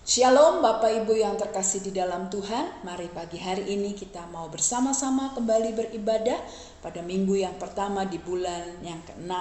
Shalom Bapak Ibu yang terkasih di dalam Tuhan. Mari pagi hari ini kita mau bersama-sama kembali beribadah pada minggu yang pertama di bulan yang ke-6.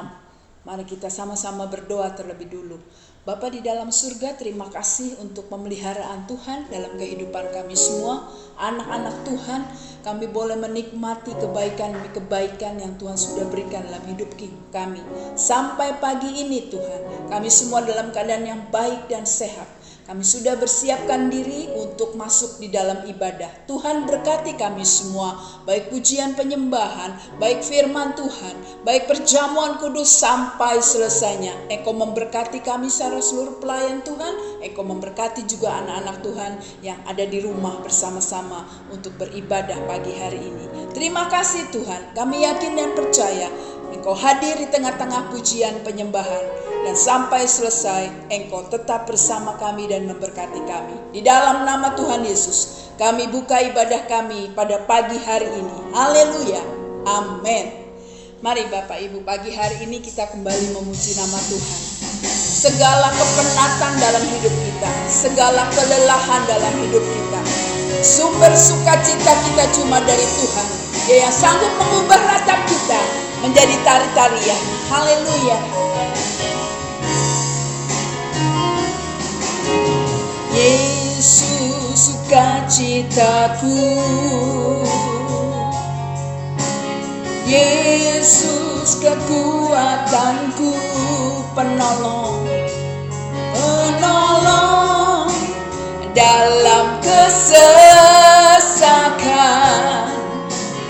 Mari kita sama-sama berdoa terlebih dulu. Bapa di dalam surga, terima kasih untuk pemeliharaan Tuhan dalam kehidupan kami semua. Anak-anak Tuhan, kami boleh menikmati kebaikan-kebaikan yang Tuhan sudah berikan dalam hidup kami. Sampai pagi ini Tuhan, kami semua dalam keadaan yang baik dan sehat. Kami sudah bersiapkan diri untuk masuk di dalam ibadah. Tuhan berkati kami semua, baik pujian penyembahan, baik firman Tuhan, baik perjamuan kudus sampai selesainya. Engkau memberkati kami secara seluruh pelayan Tuhan. Engkau memberkati juga anak-anak Tuhan yang ada di rumah bersama-sama untuk beribadah pagi hari ini. Terima kasih Tuhan, kami yakin dan percaya Engkau hadir di tengah-tengah pujian penyembahan. Dan sampai selesai, Engkau tetap bersama kami dan memberkati kami. Di dalam nama Tuhan Yesus, kami buka ibadah kami pada pagi hari ini. Haleluya, amin. Mari Bapak Ibu, pagi hari ini kita kembali memuji nama Tuhan. Segala kepenatan dalam hidup kita, segala kelelahan dalam hidup kita, sumber sukacita kita cuma dari Tuhan. Dia yang sanggup mengubah ratap kita menjadi tari-tarian. Haleluya. Yesus sukacitaku, Yesus kekuatanku, penolong dalam kesesakan.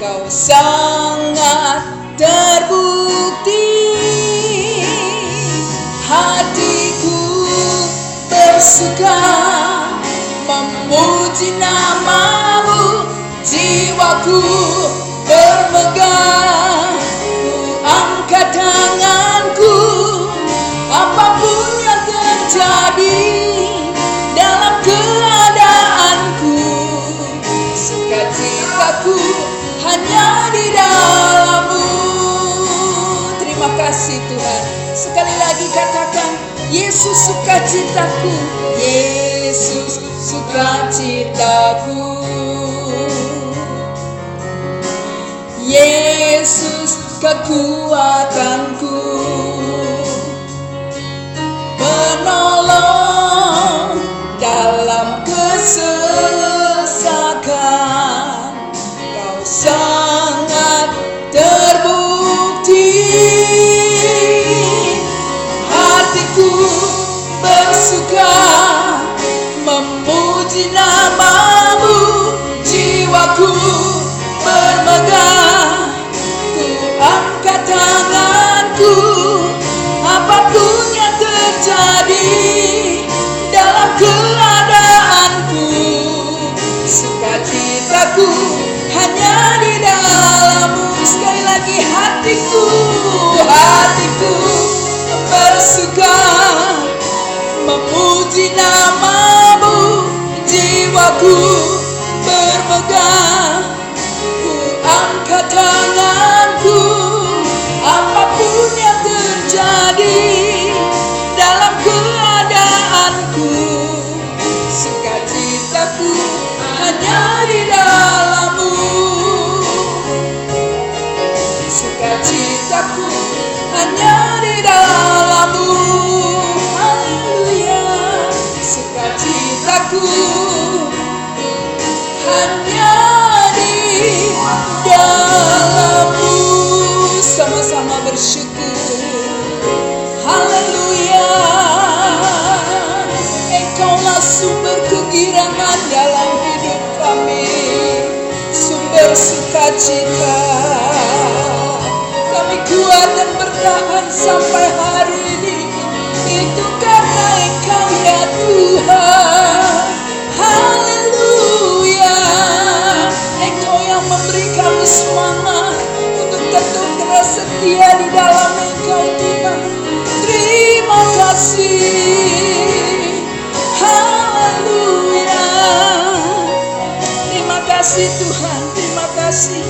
Kau sangat terbukti, hatiku bersuka memuji namamu, jiwaku bermegah, ku angkat tanganku, apapun yang terjadi dalam keadaanku, sukacitaku hanya di dalam-Mu. Terima kasih Tuhan. Sekali lagi katakan, Yesus sukacitaku, Yesus sukacitaku, Yesus kekuatanku, penolong dalam kesesakan. Kau sangat terbukti, hatiku bersuka memuji namamu, jiwaku bermegah, ku angkat tanganku, apapun yang terjadi dalam keadaanku, sukacitaku hanya di dalam-Mu. Sekali lagi, hatiku bersuka memuji namamu, jiwaku bermegah, ku angkat tanganku, apapun yang terjadi dalam keadaanku, sukacitaku hanya di dalam-Mu, sukacitaku hanya di dalam-Mu. Haleluya, sukacitaku hanya di dalam-Mu. Sama-sama bersyukur. Haleluya, Engkaulah sumber kegirangan dalam hidup kami, sumber sukacita. Kami kuat dan bertahan sampai hari ini, itu karena Engkau ya Tuhan. Haleluya, Engkau yang memberi kami semangat untuk tetap terus setia di dalam Engkau Tuhan. Terima kasih. Haleluya, terima kasih Tuhan, terima kasih.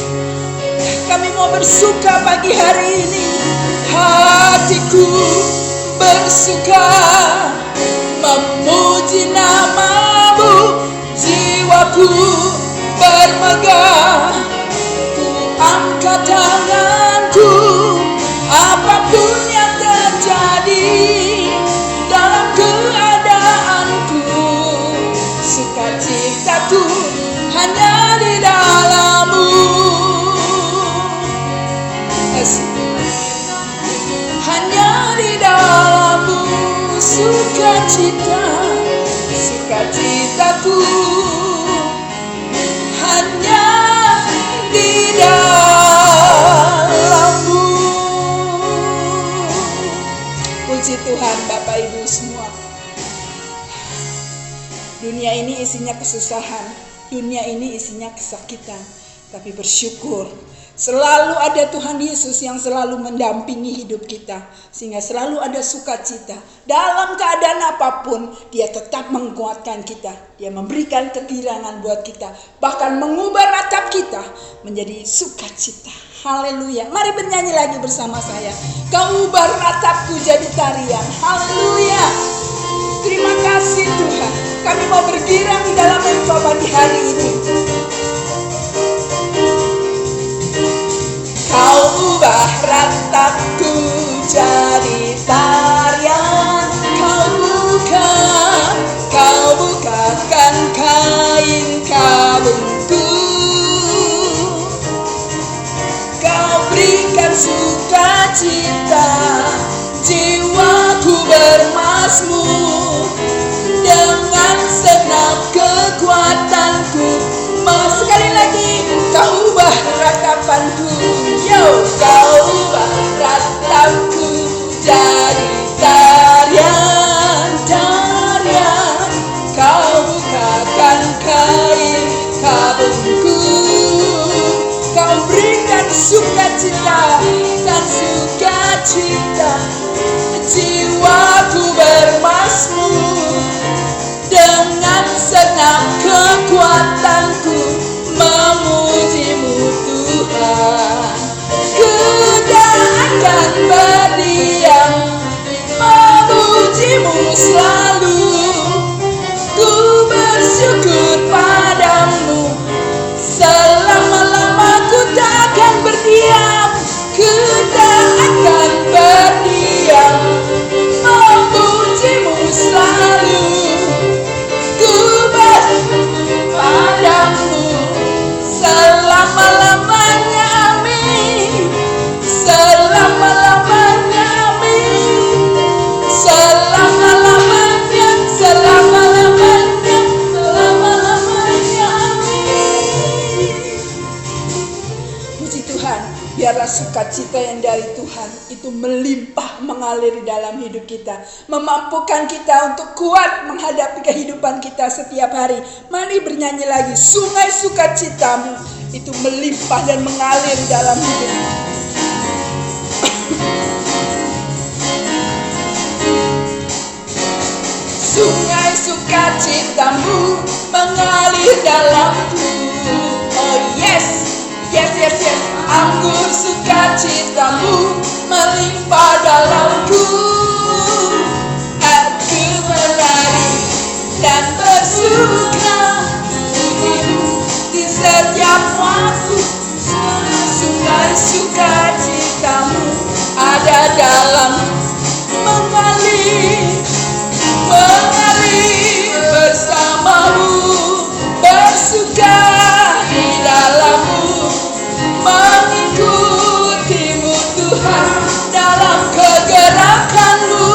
Kami mau bersuka pagi hari ini. Hatiku bersuka memuji nama jiwaku bermegah, ku angkat tanganku apapun yang terjadi dalam keadaanku. Sukacitaku hanya di dalam-Mu, hanya di dalam-Mu. Sukacitaku hanya di dalam-Mu. Puji Tuhan Bapak Ibu semua. Dunia ini isinya kesusahan, dunia ini isinya kesakitan, tapi bersyukur selalu ada Tuhan Yesus yang selalu mendampingi hidup kita, sehingga selalu ada sukacita. Dalam keadaan apapun, Dia tetap menguatkan kita. Dia memberikan kegirangan buat kita, bahkan mengubah ratap kita menjadi sukacita. Haleluya. Mari bernyanyi lagi bersama saya. Kau ubah ratapku jadi tarian. Haleluya. Terima kasih Tuhan. Kami mau bergirang di dalam Engkau pagi hari ini. Kau ubah ratapku jadi tarian. Kau bukakan kain kabungku. Kau berikan sukacita, jiwaku bermazmur. Dengan senang kekuatanku, sekali lagi kau ubah ratapanku. Kau ubah ratapku jadi tarian. Kau bukakan kain kabungku. Kau berikan sukacita dan sukacita, jiwaku bermazmur. Dengan senang kekuatanku memuji-Mu Tuhan. Ku tak akan berdiam, memuji-Mu selalu. Ku bersyukur padamu, selama-lama ku tak akan berdiam. Ku tak akan berdiam, memuji-Mu selalu. Padamu selama-lamanya, amin. Selama-lamanya, amin. Selama-lamanya, selama-lamanya, selama-lamanya, amin. Puji Tuhan, biarlah sukacita yang dari Tuhan itu melimpah mengalir dalam hidup kita, memampukan kita untuk kuat menghadapi kehidupan kita setiap hari. Mari bernyanyi lagi. Sungai sukacitamu itu melimpah dan mengalir dalam hidup. Sungai sukacitamu mengalir dalamku. Oh yes, yes, yes, yes. Anggur sukacitamu melimpah dalamku. Aku menari dan bersuka, puji-Mu di setiap waktu. Sungai sukacitamu ada dalam mengalir bersama-Mu, bersuka di dalam-Mu, mengikuti-Mu Tuhan dalam kegerakan-Mu,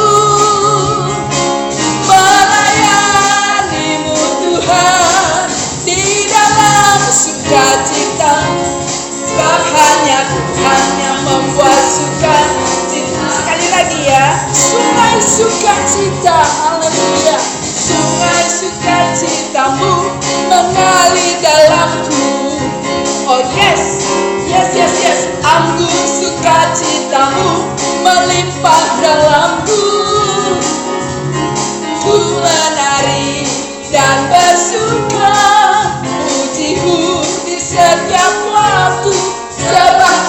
melayani-Mu Tuhan di dalam sukacita. Sebab hanya Tuhan yang membuat sukacita. Sekali lagi ya, sungai sukacita, haleluya. Sungai sukacitamu mengalir dalamku. Oh yes, yes, yes, yes. Anggur sukacitamu melimpah dalamku. Ku menari dan bersuka, puji-Mu di setiap waktu. Sebab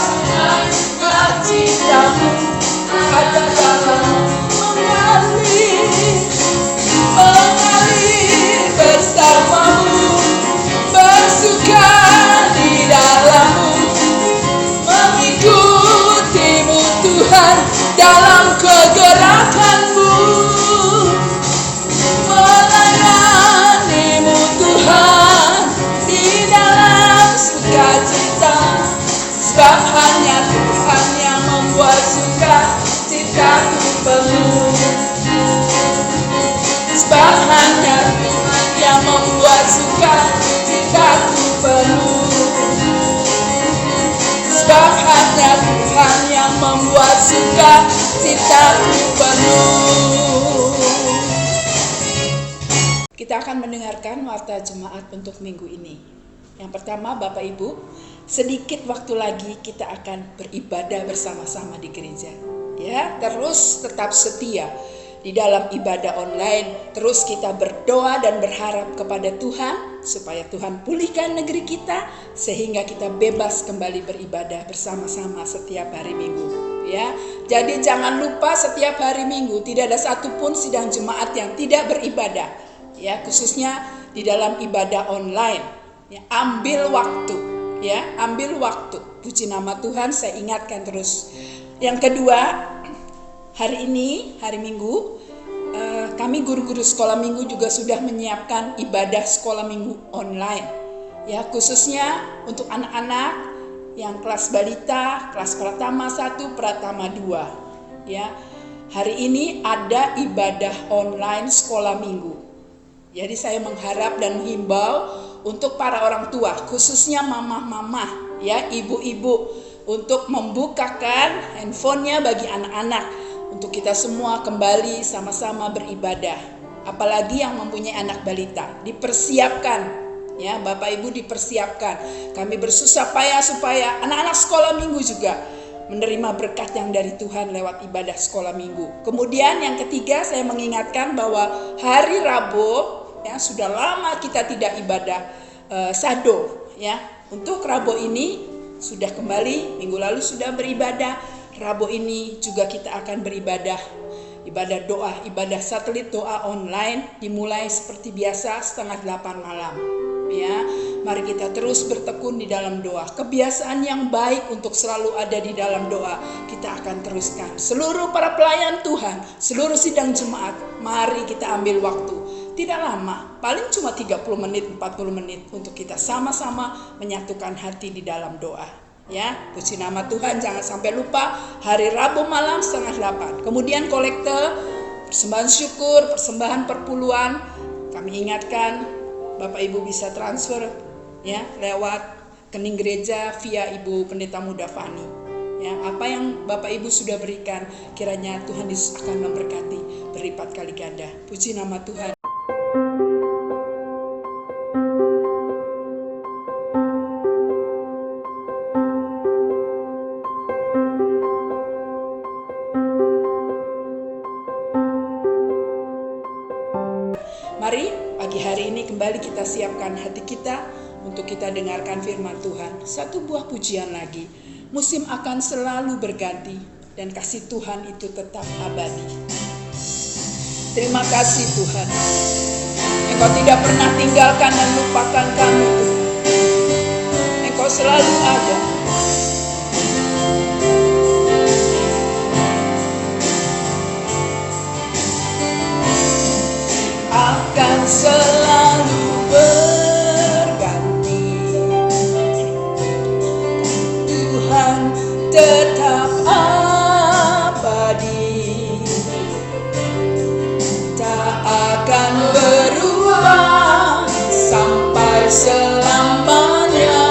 sukacitamu ada dalam mengalir dalam kegerakanmu, melayanimu Tuhan di dalam sukacita, sebab hanya Tuhan yang membuat sukacitaku penuh, sebab hanya Tuhan yang membuat sukacitaku penuh, sebab hanya Tuhan yang membuat sukacitaku penuh. Kita akan mendengarkan warta jemaat untuk minggu ini. Yang pertama, Bapak Ibu, sedikit waktu lagi kita akan beribadah bersama-sama di gereja. Ya, terus tetap setia di dalam ibadah online. Terus kita berdoa dan berharap kepada Tuhan supaya Tuhan pulihkan negeri kita sehingga kita bebas kembali beribadah bersama-sama setiap hari Minggu. Ya, jadi jangan lupa setiap hari Minggu tidak ada satupun sidang jemaat yang tidak beribadah. Ya, khususnya di dalam ibadah online. Ya, ambil waktu. Ya, ambil waktu. Puji nama Tuhan, saya ingatkan terus. Yang kedua, hari ini, hari Minggu, kami guru-guru sekolah minggu juga sudah menyiapkan ibadah sekolah minggu online. Ya, khususnya untuk anak-anak yang kelas balita, kelas Pratama 1, Pratama 2. Ya, hari ini ada ibadah online sekolah minggu. Jadi saya mengharap dan menghimbau untuk para orang tua, khususnya mama-mama, ya, ibu-ibu, untuk membukakan handphonenya bagi anak-anak, untuk kita semua kembali sama-sama beribadah. Apalagi yang mempunyai anak balita, dipersiapkan, ya, Bapak Ibu dipersiapkan. Kami bersusah payah supaya anak-anak sekolah minggu juga menerima berkat yang dari Tuhan lewat ibadah sekolah minggu. Kemudian yang ketiga, saya mengingatkan bahwa hari Rabu, ya, sudah lama kita tidak ibadah sado, ya. Untuk Rabu ini sudah kembali, minggu lalu sudah beribadah. Rabu ini juga kita akan beribadah, ibadah doa, ibadah satelit doa online, dimulai seperti biasa 7:30 malam. Ya, mari kita terus bertekun di dalam doa. Kebiasaan yang baik untuk selalu ada di dalam doa kita akan teruskan. Seluruh para pelayan Tuhan, seluruh sidang jemaat, mari kita ambil waktu. Tidak lama, paling cuma 30 menit, 40 menit untuk kita sama-sama menyatukan hati di dalam doa. Ya, puji nama Tuhan, jangan sampai lupa hari Rabu malam 7:30. Kemudian kolekte, persembahan syukur, persembahan perpuluhan, kami ingatkan Bapak Ibu bisa transfer, ya, lewat rekening gereja via Ibu Pendeta Muda Fani. Ya, apa yang Bapak Ibu sudah berikan, kiranya Tuhan Yesus akan memberkati berlipat kali ganda. Puji nama Tuhan. Mari pagi hari ini kembali kita siapkan hati kita untuk kita dengarkan firman Tuhan. Satu buah pujian lagi. Musim akan selalu berganti dan kasih Tuhan itu tetap abadi. Terima kasih Tuhan. Engkau tidak pernah tinggalkan dan lupakan kami Tuhan. Engkau selalu ada. Akan selalu berganti, Tuhan tetap abadi, tak akan berubah sampai selamanya.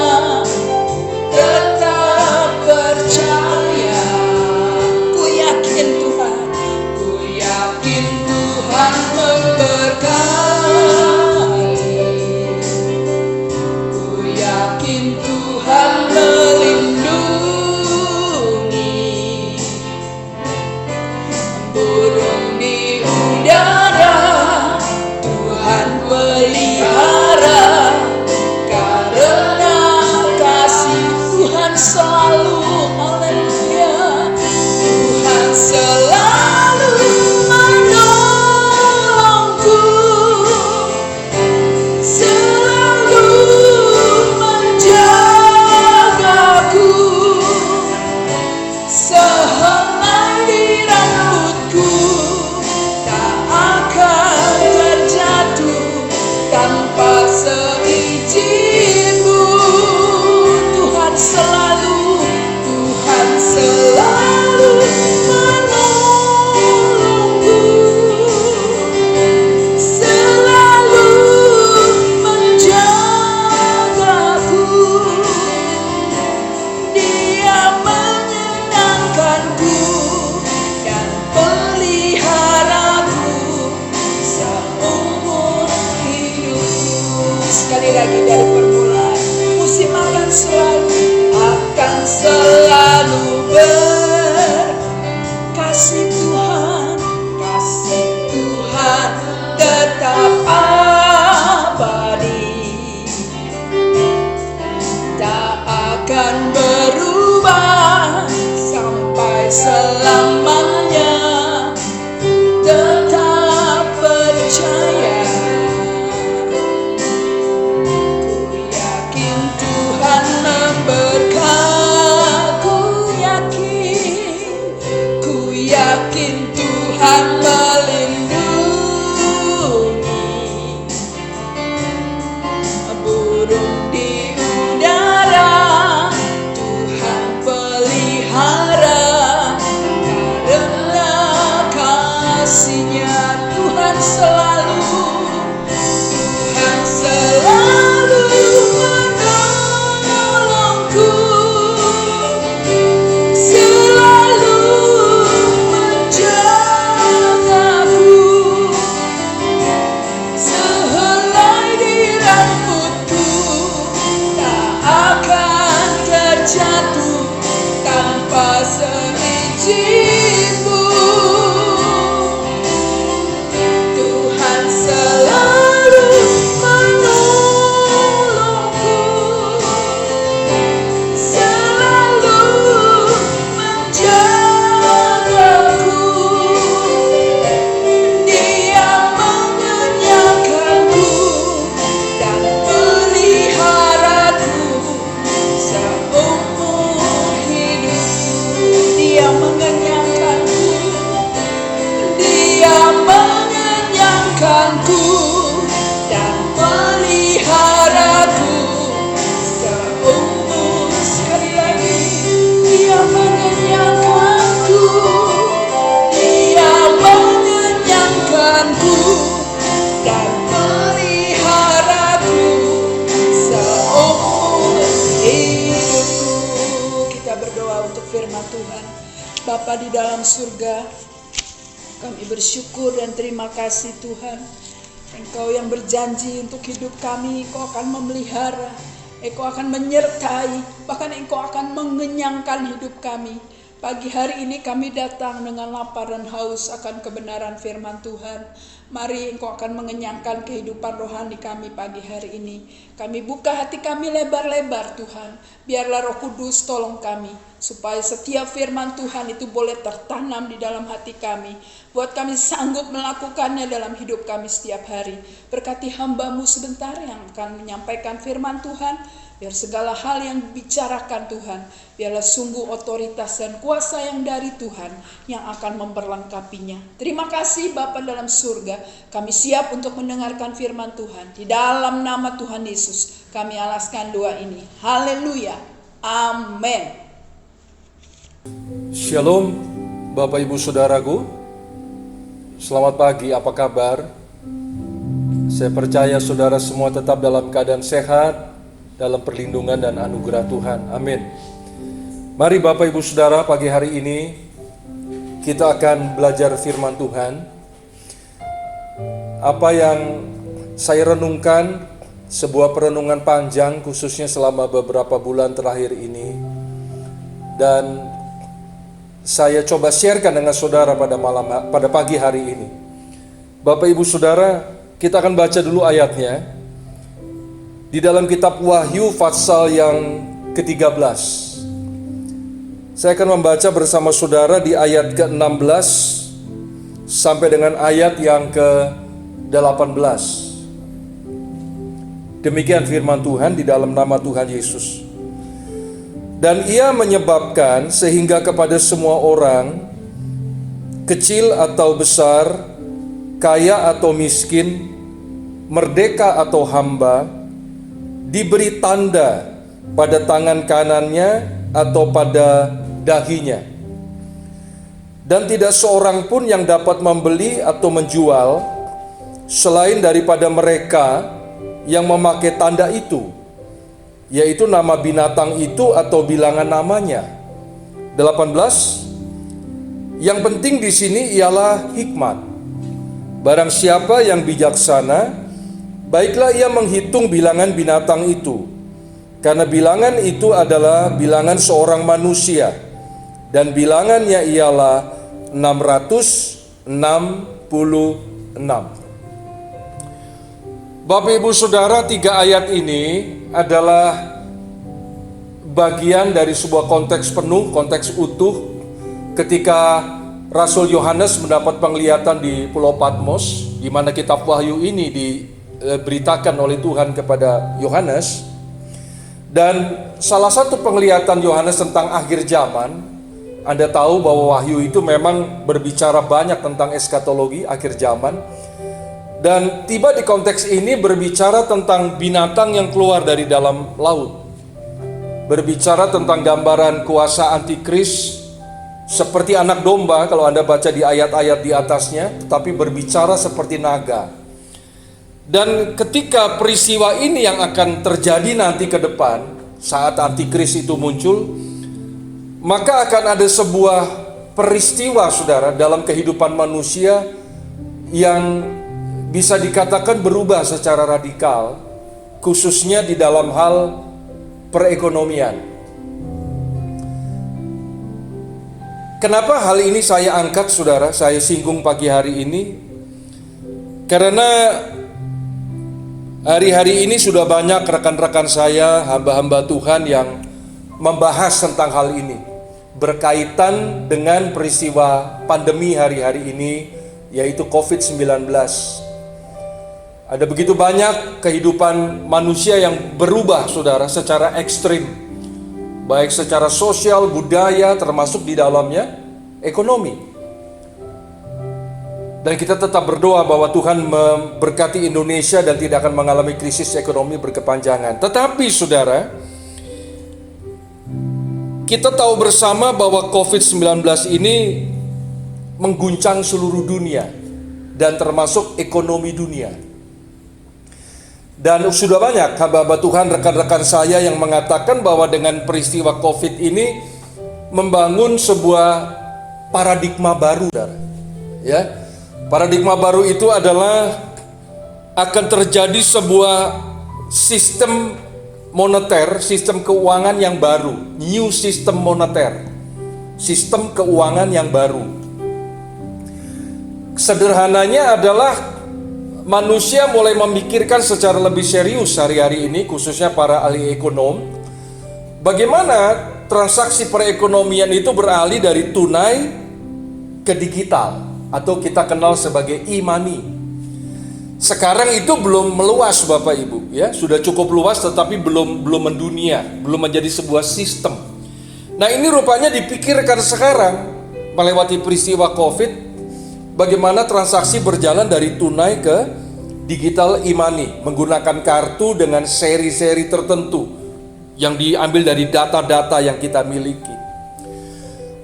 kasih-Mu. Tuhan selalu menolongku, selalu menjagaku. Dia mengenyangkanku dan peliharaku seumur hidupku. Dia mengenyangkanku, Dia mengenyangkanku dan peliharaku seumur. Sekali lagi, Dia mengenyangkanku, Dia mengenyangkanku dan peliharaku seumur hidupku. Kita berdoa untuk firman Tuhan. Bapa di dalam surga, kami bersyukur dan terima kasih Tuhan. Engkau yang berjanji untuk hidup kami, Engkau akan memelihara, Engkau akan menyertai, bahkan Engkau akan mengenyangkan hidup kami. Pagi hari ini kami datang dengan lapar dan haus akan kebenaran firman Tuhan. Mari Engkau akan mengenyangkan kehidupan rohani kami pagi hari ini. Kami buka hati kami lebar-lebar Tuhan. Biarlah Roh Kudus tolong kami, supaya setiap firman Tuhan itu boleh tertanam di dalam hati kami. Buat kami sanggup melakukannya dalam hidup kami setiap hari. Berkati hamba-Mu sebentar yang akan menyampaikan firman Tuhan. Biar segala hal yang dibicarakan Tuhan, biarlah sungguh otoritas dan kuasa yang dari Tuhan yang akan memperlengkapinya. Terima kasih Bapa dalam surga, kami siap untuk mendengarkan firman Tuhan. Di dalam nama Tuhan Yesus, kami alaskan doa ini. Haleluya. Amin. Shalom Bapak Ibu Saudaraku. Selamat pagi, apa kabar? Saya percaya saudara semua tetap dalam keadaan sehat, dalam perlindungan dan anugerah Tuhan. Amin. Mari Bapak Ibu Saudara, pagi hari ini kita akan belajar firman Tuhan. Apa yang saya renungkan, sebuah perenungan panjang khususnya selama beberapa bulan terakhir ini, dan saya coba sharekan dengan saudara pada pagi hari ini. Bapak Ibu Saudara, kita akan baca dulu ayatnya. Di dalam kitab Wahyu pasal yang ke-13. Saya akan membaca bersama saudara di ayat ke-16 sampai dengan ayat yang ke-18. Demikian firman Tuhan di dalam nama Tuhan Yesus. Dan Ia menyebabkan sehingga kepada semua orang, kecil atau besar, kaya atau miskin, merdeka atau hamba, diberi tanda pada tangan kanannya atau pada dahinya. Dan tidak seorang pun yang dapat membeli atau menjual selain daripada mereka yang memakai tanda itu, yaitu nama binatang itu atau bilangan namanya. 18. Yang penting di sini ialah hikmat. Barang siapa yang bijaksana, baiklah ia menghitung bilangan binatang itu, karena bilangan itu adalah bilangan seorang manusia, dan bilangannya ialah 666. Bapak Ibu Saudara, 3 ayat ini adalah bagian dari sebuah konteks penuh, konteks utuh, ketika Rasul Yohanes mendapat penglihatan di Pulau Patmos, di mana kitab Wahyu ini diberitakan oleh Tuhan kepada Yohanes. Dan salah satu penglihatan Yohanes tentang akhir zaman, Anda tahu bahwa Wahyu itu memang berbicara banyak tentang eskatologi akhir zaman. Dan tiba di konteks ini berbicara tentang binatang yang keluar dari dalam laut, berbicara tentang gambaran kuasa antikris seperti anak domba kalau Anda baca di ayat-ayat di atasnya, tetapi berbicara seperti naga. Dan ketika peristiwa ini yang akan terjadi nanti ke depan, saat antikris itu muncul, maka akan ada sebuah peristiwa saudara dalam kehidupan manusia yang bisa dikatakan berubah secara radikal, khususnya di dalam hal perekonomian. Kenapa hal ini saya angkat, saudara? Saya singgung pagi hari ini karena hari-hari ini sudah banyak rekan-rekan saya, hamba-hamba Tuhan yang membahas tentang hal ini berkaitan dengan peristiwa pandemi hari-hari ini, yaitu COVID-19. Ada begitu banyak kehidupan manusia yang berubah, saudara, secara ekstrim, baik secara sosial, budaya, termasuk di dalamnya ekonomi. Dan kita tetap berdoa bahwa Tuhan memberkati Indonesia dan tidak akan mengalami krisis ekonomi berkepanjangan. Tetapi saudara, kita tahu bersama bahwa COVID-19 ini mengguncang seluruh dunia dan termasuk ekonomi dunia. Dan sudah banyak hamba-hamba Tuhan, rekan-rekan saya yang mengatakan bahwa dengan peristiwa COVID ini membangun sebuah paradigma baru, saudara. Ya, paradigma baru itu adalah akan terjadi sebuah sistem moneter, sistem keuangan yang baru, new system moneter, sistem keuangan yang baru. Sederhananya adalah manusia mulai memikirkan secara lebih serius hari-hari ini, khususnya para ahli ekonom, bagaimana transaksi perekonomian itu beralih dari tunai ke digital, atau kita kenal sebagai e-money. Sekarang itu belum meluas Bapak Ibu, ya, sudah cukup luas tetapi belum mendunia, belum menjadi sebuah sistem. Nah, ini rupanya dipikirkan sekarang melewati peristiwa COVID, bagaimana transaksi berjalan dari tunai ke digital e-money menggunakan kartu dengan seri-seri tertentu yang diambil dari data-data yang kita miliki.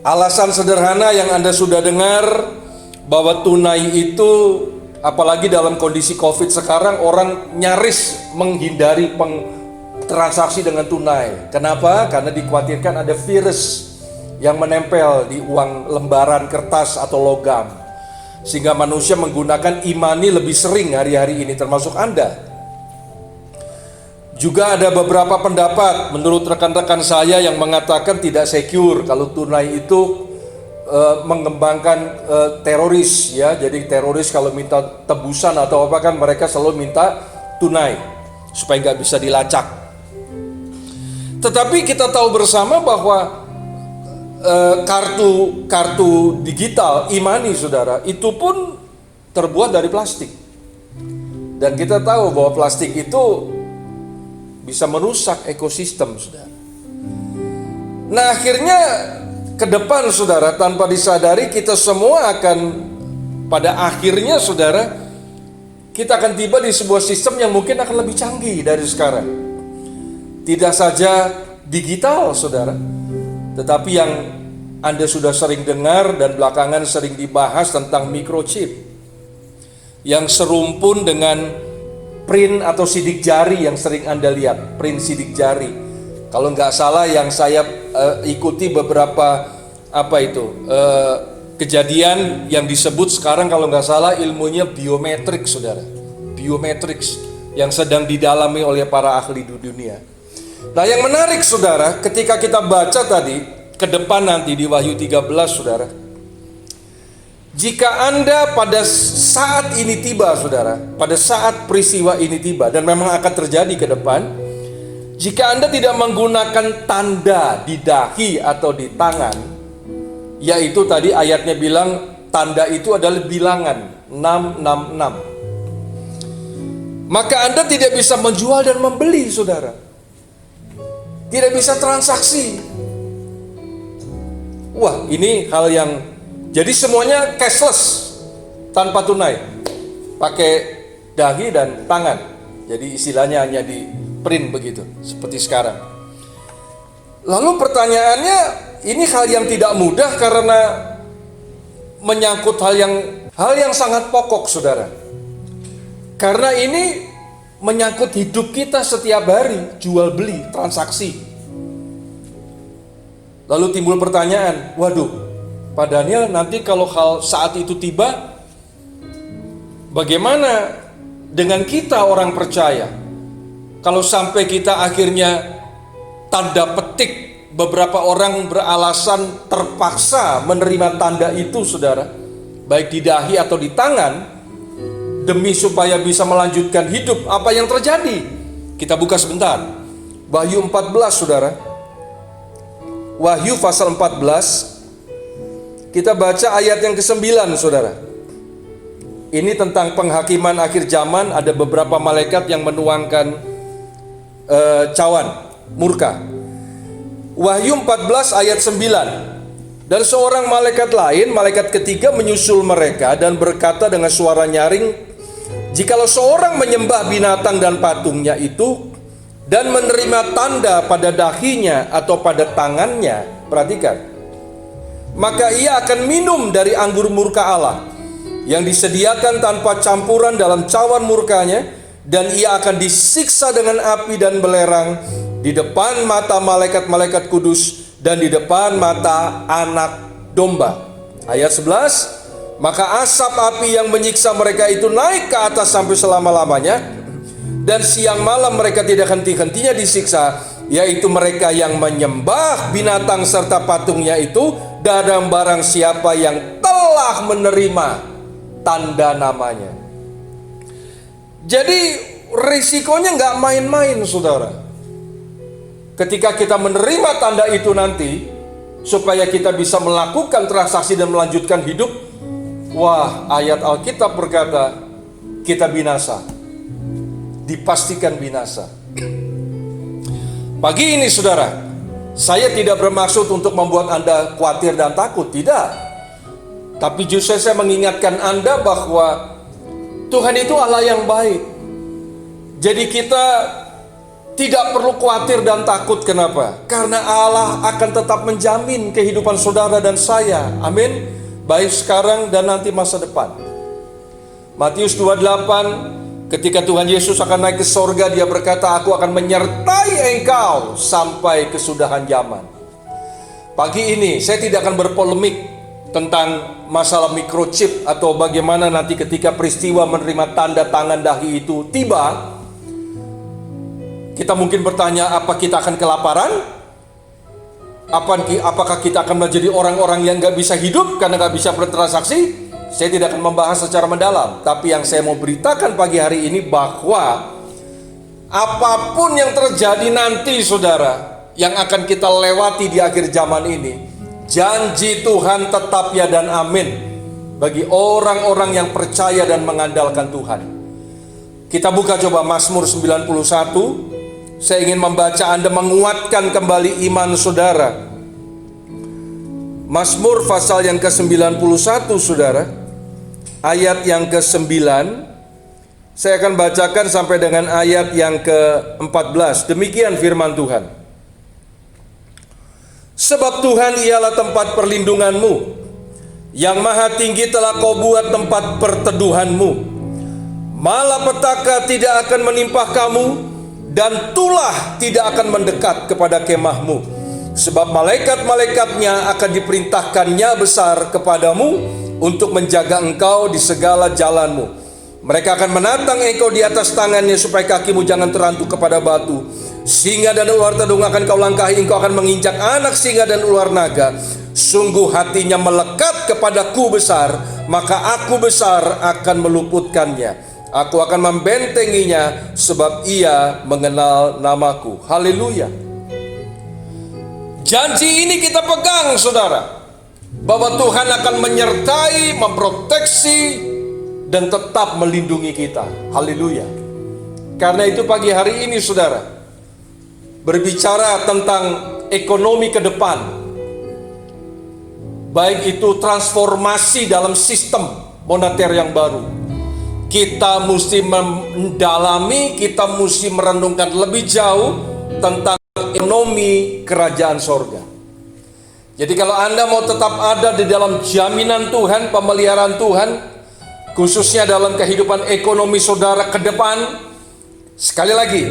Alasan sederhana yang Anda sudah dengar bahwa tunai itu, apalagi dalam kondisi COVID sekarang, orang nyaris menghindari transaksi dengan tunai. Kenapa? Karena dikhawatirkan ada virus yang menempel di uang lembaran kertas atau logam, sehingga manusia menggunakan e-money lebih sering hari-hari ini, termasuk Anda. Juga ada beberapa pendapat menurut rekan-rekan saya yang mengatakan tidak secure kalau tunai itu mengembangkan teroris, ya. Jadi teroris kalau minta tebusan atau apa kan mereka selalu minta tunai supaya nggak bisa dilacak. Tetapi kita tahu bersama bahwa kartu digital e-money, saudara, itu pun terbuat dari plastik. Dan kita tahu bahwa plastik itu bisa merusak ekosistem, saudara. Nah, akhirnya ke depan, saudara, tanpa disadari kita semua akan pada akhirnya, saudara, kita akan tiba di sebuah sistem yang mungkin akan lebih canggih dari sekarang. Tidak saja digital, saudara, tetapi yang Anda sudah sering dengar dan belakangan sering dibahas tentang microchip yang serumpun dengan print atau sidik jari yang sering Anda lihat, print sidik jari. Kalau nggak salah yang saya ikuti beberapa kejadian yang disebut sekarang, kalau nggak salah ilmunya biometrik, saudara, biometrik yang sedang didalami oleh para ahli di dunia. Nah, yang menarik, saudara, ketika kita baca tadi ke depan nanti di Wahyu 13, saudara, jika Anda pada saat ini tiba, saudara, pada saat peristiwa ini tiba, dan memang akan terjadi ke depan, jika Anda tidak menggunakan tanda di dahi atau di tangan, yaitu tadi ayatnya bilang tanda itu adalah bilangan 666, maka Anda tidak bisa menjual dan membeli, saudara, tidak bisa transaksi. Wah, ini hal yang, jadi semuanya cashless, tanpa tunai, pakai dahi dan tangan. Jadi istilahnya hanya di print begitu, seperti sekarang. Lalu pertanyaannya, ini hal yang tidak mudah karena menyangkut hal yang sangat pokok, saudara. Karena ini menyangkut hidup kita setiap hari, jual beli, transaksi. Lalu timbul pertanyaan, waduh, Pak Daniel, nanti kalau hal saat itu tiba, bagaimana dengan kita orang percaya? Kalau sampai kita akhirnya tanda petik beberapa orang beralasan terpaksa menerima tanda itu, saudara, baik di dahi atau di tangan, demi supaya bisa melanjutkan hidup. Apa yang terjadi? Kita buka sebentar. Wahyu 14, saudara. Wahyu pasal 14. Kita baca ayat yang ke-9, saudara. Ini tentang penghakiman akhir zaman. Ada beberapa malaikat yang menuangkan cawan murka. Wahyu 14 ayat 9. Dan seorang malaikat lain, malaikat ketiga, menyusul mereka dan berkata dengan suara nyaring, jikalau seorang menyembah binatang dan patungnya itu dan menerima tanda pada dahinya atau pada tangannya, perhatikan, maka ia akan minum dari anggur murka Allah yang disediakan tanpa campuran dalam cawan murkanya, dan ia akan disiksa dengan api dan belerang di depan mata malaikat-malaikat kudus dan di depan mata anak domba. Ayat 11, maka asap api yang menyiksa mereka itu naik ke atas sampai selama-lamanya, dan siang malam mereka tidak henti-hentinya disiksa, yaitu mereka yang menyembah binatang serta patungnya itu, dan barang siapa yang telah menerima tanda namanya. Jadi risikonya nggak main-main, saudara. Ketika kita menerima tanda itu nanti, supaya kita bisa melakukan transaksi dan melanjutkan hidup, wah, ayat Alkitab berkata, kita binasa. Dipastikan binasa. Pagi ini, saudara, saya tidak bermaksud untuk membuat Anda khawatir dan takut, tidak. Tapi justru saya mengingatkan Anda bahwa Tuhan itu Allah yang baik. Jadi kita tidak perlu khawatir dan takut. Kenapa? Karena Allah akan tetap menjamin kehidupan saudara dan saya. Amin. Baik sekarang dan nanti masa depan. Matius 28, ketika Tuhan Yesus akan naik ke sorga, dia berkata, aku akan menyertai engkau sampai kesudahan zaman. Pagi ini saya tidak akan berpolemik tentang masalah microchip atau bagaimana nanti ketika peristiwa menerima tanda tangan dahi itu tiba. Kita mungkin bertanya, apa kita akan kelaparan? Apakah kita akan menjadi orang-orang yang gak bisa hidup karena gak bisa bertransaksi? Saya tidak akan membahas secara mendalam. Tapi yang saya mau beritakan pagi hari ini bahwa apapun yang terjadi nanti, saudara, yang akan kita lewati di akhir zaman ini, janji Tuhan tetap ya dan amin bagi orang-orang yang percaya dan mengandalkan Tuhan. Kita buka coba Mazmur 91. Saya ingin membaca Anda menguatkan kembali iman saudara. Mazmur pasal yang ke-91, saudara, ayat yang ke-9. Saya akan bacakan sampai dengan ayat yang ke-14. Demikian firman Tuhan. Sebab Tuhan ialah tempat perlindunganmu, yang maha tinggi telah kau buat tempat perteduhanmu. Malapetaka tidak akan menimpa kamu, dan tulah tidak akan mendekat kepada kemahmu. Sebab malaikat-malaikatnya akan diperintahkannya besar kepadamu untuk menjaga engkau di segala jalanmu. Mereka akan menatang engkau di atas tangannya supaya kakimu jangan terantuk kepada batu. Singa dan ular tedung akan kau langkahi, engkau akan menginjak anak singa dan ular naga. Sungguh hatinya melekat kepadaku besar, maka aku besar akan meluputkannya. Aku akan membentenginya sebab ia mengenal namaku. Haleluya. Janji ini kita pegang, saudara, bahwa Tuhan akan menyertai, memproteksi, dan tetap melindungi kita. Haleluya. Karena itu pagi hari ini, saudara, berbicara tentang ekonomi ke depan, baik itu transformasi dalam sistem moneter yang baru, kita mesti mendalami, kita mesti merenungkan lebih jauh tentang ekonomi kerajaan sorga. Jadi kalau Anda mau tetap ada di dalam jaminan Tuhan, pemeliharaan Tuhan, khususnya dalam kehidupan ekonomi saudara ke depan, sekali lagi,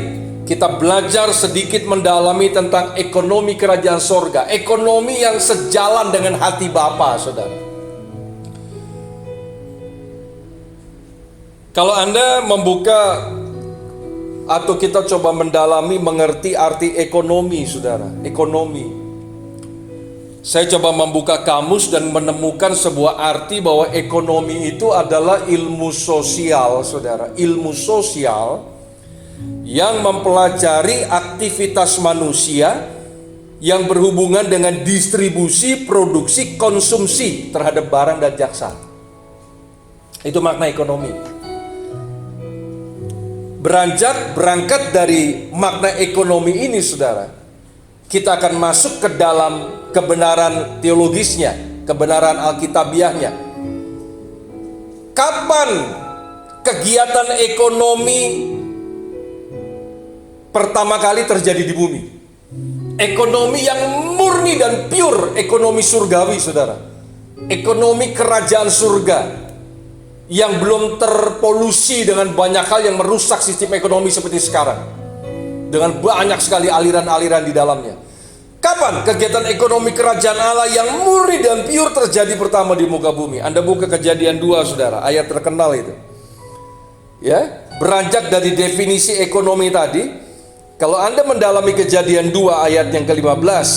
kita belajar sedikit mendalami tentang ekonomi kerajaan sorga, ekonomi yang sejalan dengan hati Bapa, saudara. Kalau Anda membuka atau kita coba mendalami mengerti arti ekonomi, saudara, ekonomi, Saya coba membuka kamus dan menemukan sebuah arti bahwa ekonomi itu adalah ilmu sosial, saudara. Ilmu sosial yang mempelajari aktivitas manusia yang berhubungan dengan distribusi, produksi, konsumsi terhadap barang dan jasa. Itu makna ekonomi. Berangkat dari makna ekonomi ini, saudara, kita akan masuk ke dalam kebenaran teologisnya, kebenaran alkitabiahnya. Kapan kegiatan ekonomi pertama kali terjadi di bumi? Ekonomi yang murni dan pure, ekonomi surgawi, saudara. Ekonomi kerajaan surga yang belum terpolusi dengan banyak hal yang merusak sistem ekonomi seperti sekarang, dengan banyak sekali aliran-aliran di dalamnya. Kapan kegiatan ekonomi kerajaan Allah yang murni dan pure terjadi pertama di muka bumi? Anda buka Kejadian 2, saudara, ayat terkenal itu. Ya, beranjak dari definisi ekonomi tadi, kalau Anda mendalami Kejadian 2 ayat yang ke-15,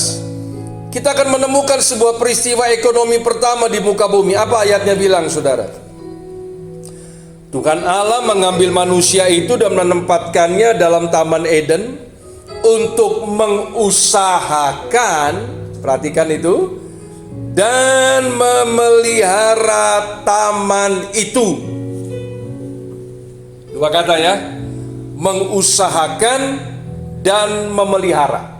kita akan menemukan sebuah peristiwa ekonomi pertama di muka bumi. Apa ayatnya bilang, saudara? Tuhan Allah mengambil manusia itu dan menempatkannya dalam Taman Eden untuk mengusahakan, perhatikan itu, dan memelihara taman itu. Dua kata ya, mengusahakan dan memelihara.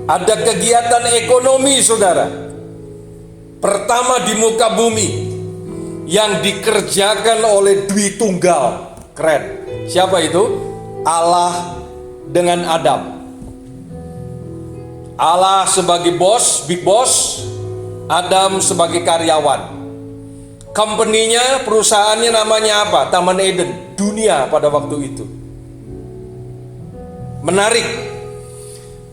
Ada kegiatan ekonomi, saudara, pertama di muka bumi yang dikerjakan oleh Dwi Tunggal. Keren. Siapa itu? Allah dengan Adam. Allah sebagai bos, big boss, Adam sebagai karyawan. Company-nya, perusahaannya namanya apa? Taman Eden, dunia pada waktu itu. Menarik.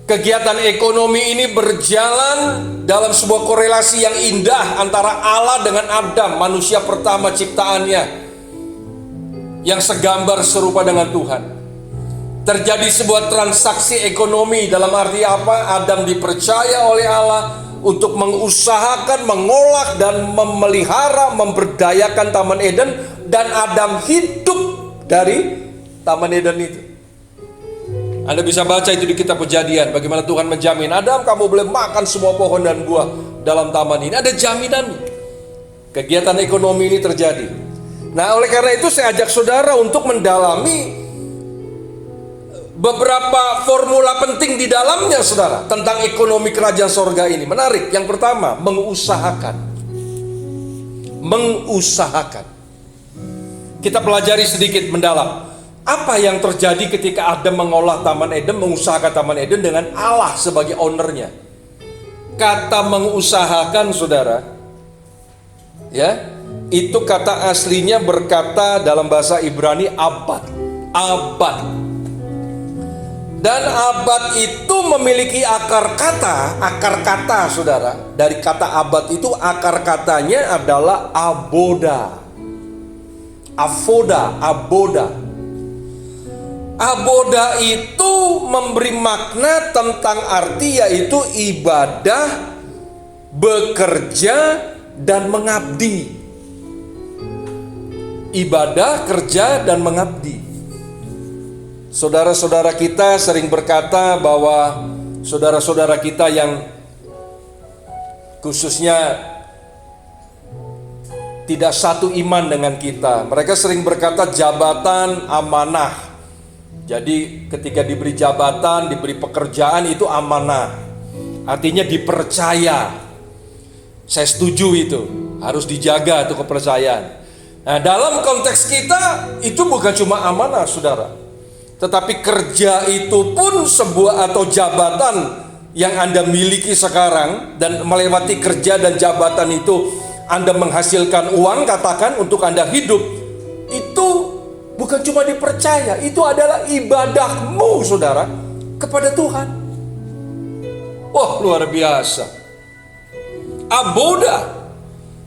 Kegiatan ekonomi ini berjalan dalam sebuah korelasi yang indah antara Allah dengan Adam, manusia pertama ciptaannya, yang segambar serupa dengan Tuhan. Terjadi sebuah transaksi ekonomi, dalam arti apa? Adam dipercaya oleh Allah untuk mengusahakan, mengolah dan memelihara, memberdayakan Taman Eden, dan Adam hidup dari Taman Eden itu. Anda bisa baca itu di kitab Kejadian, bagaimana Tuhan menjamin, Adam, kamu boleh makan semua pohon dan buah dalam taman ini. Ada jaminan. Kegiatan ekonomi ini terjadi. Nah, oleh karena itu saya ajak saudara untuk mendalami beberapa formula penting di dalamnya, saudara, tentang ekonomi kerajaan sorga ini. Menarik. Yang pertama, mengusahakan. Mengusahakan. Kita pelajari sedikit mendalam. Apa yang terjadi ketika Adam mengolah Taman Eden, mengusahakan Taman Eden dengan Allah sebagai ownernya? Kata mengusahakan, saudara, ya, itu kata aslinya berkata dalam bahasa Ibrani abad. Abad. Dan abad itu memiliki akar kata, saudara. Dari kata abad itu akar katanya adalah aboda. Avoda, aboda. Aboda itu memberi makna tentang arti, yaitu ibadah, bekerja, dan mengabdi. Ibadah, kerja, dan mengabdi. Saudara-saudara kita sering berkata bahwa saudara-saudara kita yang khususnya tidak satu iman dengan kita, mereka sering berkata jabatan amanah. Jadi ketika diberi jabatan, diberi pekerjaan, itu amanah. Artinya dipercaya. Saya setuju itu. Harus dijaga itu kepercayaan. Nah, dalam konteks kita itu bukan cuma amanah, saudara. Tetapi kerja itu pun sebuah atau jabatan yang Anda miliki sekarang, dan melewati kerja dan jabatan itu Anda menghasilkan uang, katakan, untuk Anda hidup. Itu bukan cuma dipercaya, itu adalah ibadahmu, saudara, kepada Tuhan. Wah, luar biasa. Aboda,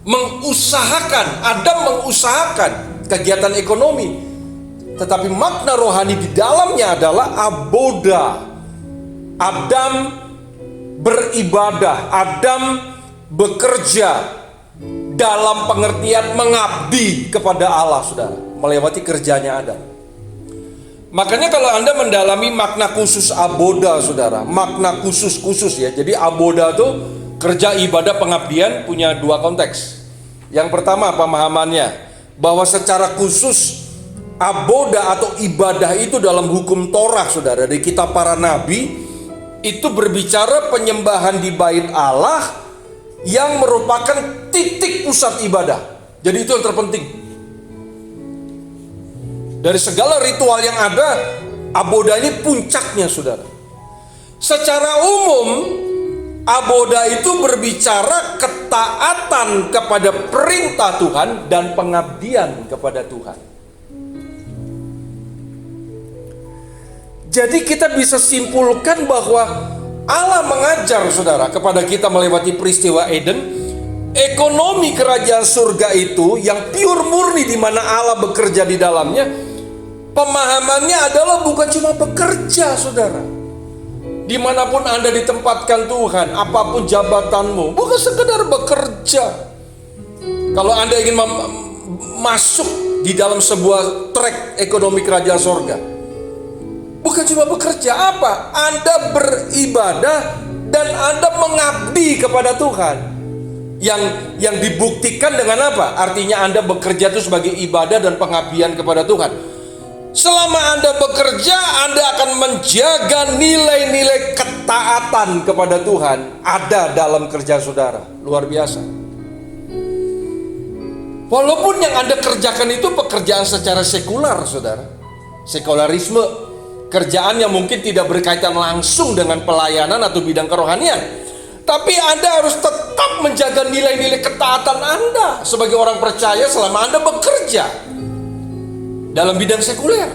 mengusahakan, Adam mengusahakan kegiatan ekonomi. Tetapi makna rohani di dalamnya adalah aboda. Adam beribadah. Adam bekerja dalam pengertian mengabdi kepada Allah, saudara, melewati kerjanya Adam. Makanya kalau Anda mendalami makna khusus aboda, saudara, makna khusus ya. Jadi aboda itu kerja, ibadah, pengabdian punya dua konteks. Yang pertama pemahamannya bahwa secara khusus aboda atau ibadah itu dalam hukum Torah, saudara, dari kitab para nabi itu berbicara penyembahan di bait Allah yang merupakan titik pusat ibadah. Jadi itu yang terpenting. Dari segala ritual yang ada, aboda ini puncaknya, saudara. Secara umum, aboda itu berbicara ketaatan kepada perintah Tuhan dan pengabdian kepada Tuhan. Jadi kita bisa simpulkan bahwa Allah mengajar, saudara, kepada kita melewati peristiwa Eden. Ekonomi kerajaan surga itu yang pure murni, di mana Allah bekerja di dalamnya, pemahamannya adalah bukan cuma bekerja, saudara. Dimanapun Anda ditempatkan Tuhan, apapun jabatanmu, bukan sekedar bekerja. Kalau Anda ingin masuk di dalam sebuah track ekonomi kerajaan surga, bukan cuma bekerja, apa? Anda beribadah dan Anda mengabdi kepada Tuhan. Yang dibuktikan dengan apa? Artinya Anda bekerja itu sebagai ibadah dan pengabdian kepada Tuhan. Selama Anda bekerja, Anda akan menjaga nilai-nilai ketaatan kepada Tuhan ada dalam kerja saudara. Luar biasa. Walaupun yang Anda kerjakan itu pekerjaan secara sekular, saudara. Sekularisme, kerjaan yang mungkin tidak berkaitan langsung dengan pelayanan atau bidang kerohanian. Tapi Anda harus tetap menjaga nilai-nilai ketaatan Anda sebagai orang percaya selama Anda bekerja dalam bidang sekuler.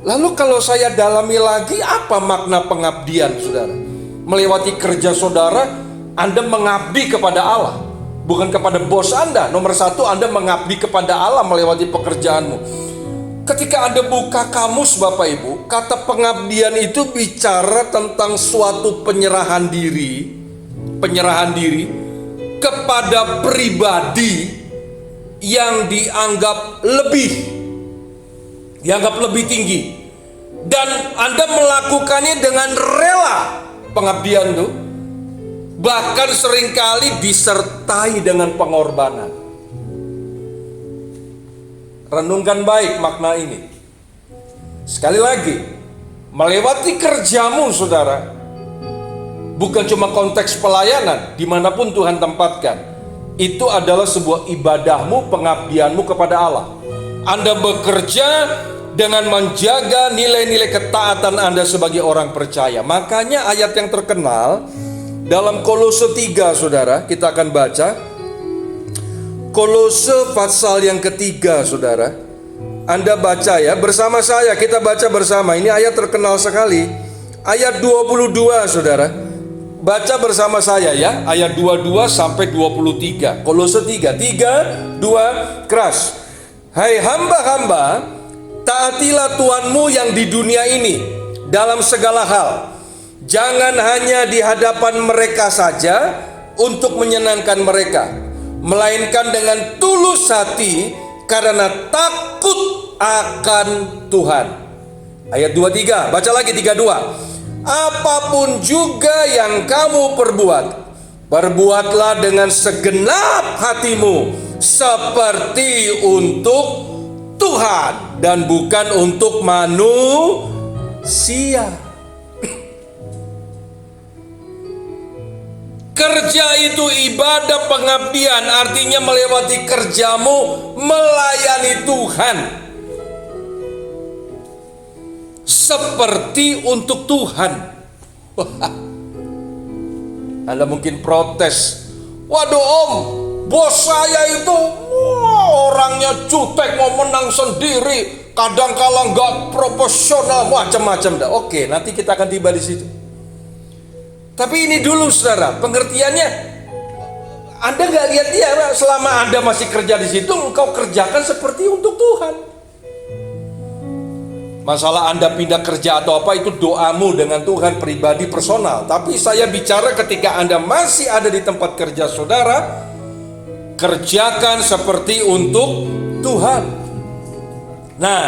Lalu kalau saya dalami lagi, apa makna pengabdian, saudara? Melewati kerja saudara, Anda mengabdi kepada Allah, bukan kepada bos Anda. Nomor satu, Anda mengabdi kepada Allah melewati pekerjaanmu. Ketika Anda buka kamus, Bapak Ibu, kata pengabdian itu bicara tentang suatu penyerahan diri kepada pribadi yang dianggap lebih tinggi, dan Anda melakukannya dengan rela. Pengabdian itu bahkan seringkali disertai dengan pengorbanan. Renungkan baik makna ini. Sekali lagi, melewati kerjamu, saudara, bukan cuma konteks pelayanan dimanapun Tuhan tempatkan. Itu adalah sebuah ibadahmu, pengabdianmu kepada Allah. Anda bekerja dengan menjaga nilai-nilai ketaatan Anda sebagai orang percaya. Makanya ayat yang terkenal dalam Kolose 3, saudara, kita akan baca. Kolose pasal yang ketiga, saudara. Anda baca ya, bersama saya, kita baca bersama. Ini ayat terkenal sekali. Ayat 22, saudara. Baca bersama saya ya, ayat 22 sampai 23. Kolose 3, 2, keras. Hai hamba-hamba, taatilah Tuhanmu yang di dunia ini dalam segala hal. Jangan hanya di hadapan mereka saja untuk menyenangkan mereka, melainkan dengan tulus hati karena takut akan Tuhan. Ayat 23, baca lagi 32. Apapun juga yang kamu perbuatlah dengan segenap hatimu, seperti untuk Tuhan dan bukan untuk manusia. Kerja itu ibadah pengabdian, artinya melewati kerjamu melayani Tuhan seperti untuk Tuhan. Anda mungkin protes, waduh om, bos saya itu orangnya jutek, mau menang sendiri, kadang-kala nggak proporsional, macam-macam dah. Oke, nanti kita akan tiba di situ. Tapi ini dulu, saudara, pengertiannya. Anda nggak lihat dia, selama Anda masih kerja di situ, engkau kerjakan seperti untuk Tuhan. Masalah Anda pindah kerja atau apa, itu doamu dengan Tuhan pribadi personal. Tapi saya bicara ketika Anda masih ada di tempat kerja saudara, kerjakan seperti untuk Tuhan. Nah,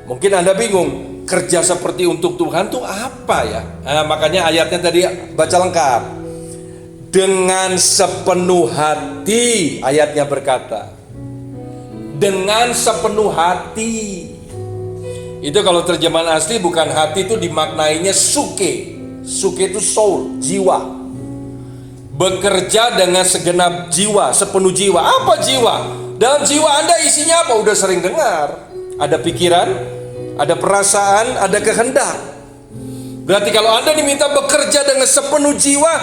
mungkin Anda bingung, kerja seperti untuk Tuhan itu apa ya? Nah, makanya ayatnya tadi baca lengkap. Dengan sepenuh hati, ayatnya berkata. Dengan sepenuh hati. Itu kalau terjemahan asli, bukan hati, itu dimaknainya suke. Suke itu soul, jiwa. Bekerja dengan segenap jiwa, sepenuh jiwa. Apa jiwa? Dalam jiwa Anda isinya apa? Udah sering dengar. Ada pikiran, ada perasaan, ada kehendak. Berarti kalau Anda diminta bekerja dengan sepenuh jiwa,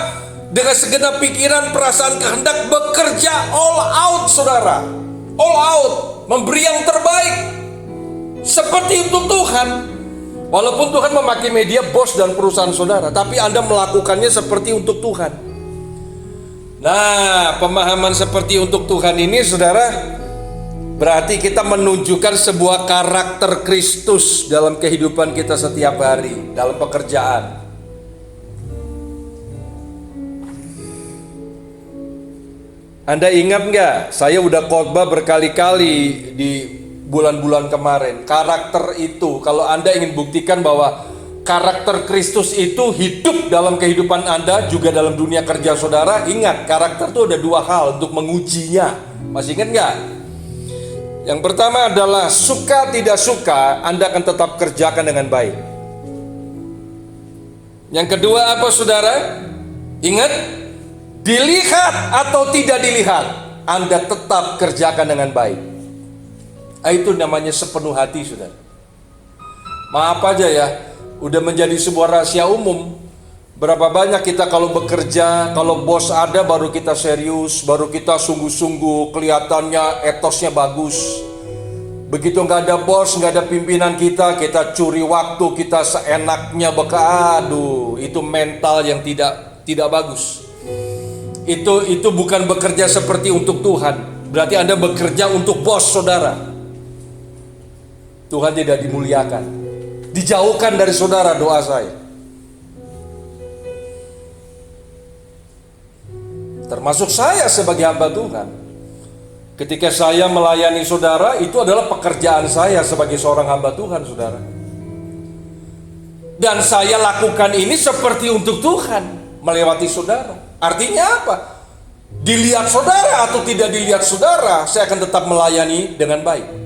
dengan segenap pikiran, perasaan, kehendak, bekerja all out, saudara. All out, memberi yang terbaik. Seperti untuk Tuhan. Walaupun Tuhan memakai media, bos dan perusahaan saudara, tapi Anda melakukannya seperti untuk Tuhan. Nah, pemahaman seperti untuk Tuhan ini, saudara, berarti kita menunjukkan sebuah karakter Kristus dalam kehidupan kita setiap hari, dalam pekerjaan. Anda ingat nggak? Saya udah khotbah berkali-kali di bulan-bulan kemarin. Karakter itu, kalau Anda ingin buktikan bahwa karakter Kristus itu hidup dalam kehidupan Anda, juga dalam dunia kerja saudara, ingat, karakter itu ada dua hal untuk mengujinya. Masih ingat nggak? Yang pertama adalah suka tidak suka, Anda akan tetap kerjakan dengan baik. Yang kedua apa, saudara? Ingat, dilihat atau tidak dilihat, Anda tetap kerjakan dengan baik. Itu namanya sepenuh hati, saudara. Maaf aja ya, udah menjadi sebuah rahasia umum. Berapa banyak kita kalau bekerja, kalau bos ada baru kita serius, baru kita sungguh-sungguh, kelihatannya etosnya bagus. Begitu nggak ada bos, nggak ada pimpinan kita curi waktu, kita seenaknya aduh, itu mental yang tidak bagus. Itu bukan bekerja seperti untuk Tuhan. Berarti Anda bekerja untuk bos saudara. Tuhan tidak dimuliakan. Dijauhkan dari saudara, doa saya. Termasuk saya sebagai hamba Tuhan. Ketika saya melayani saudara, itu adalah pekerjaan saya sebagai seorang hamba Tuhan, saudara. Dan saya lakukan ini seperti untuk Tuhan, melewati saudara. Artinya apa? Dilihat saudara atau tidak dilihat saudara, saya akan tetap melayani dengan baik.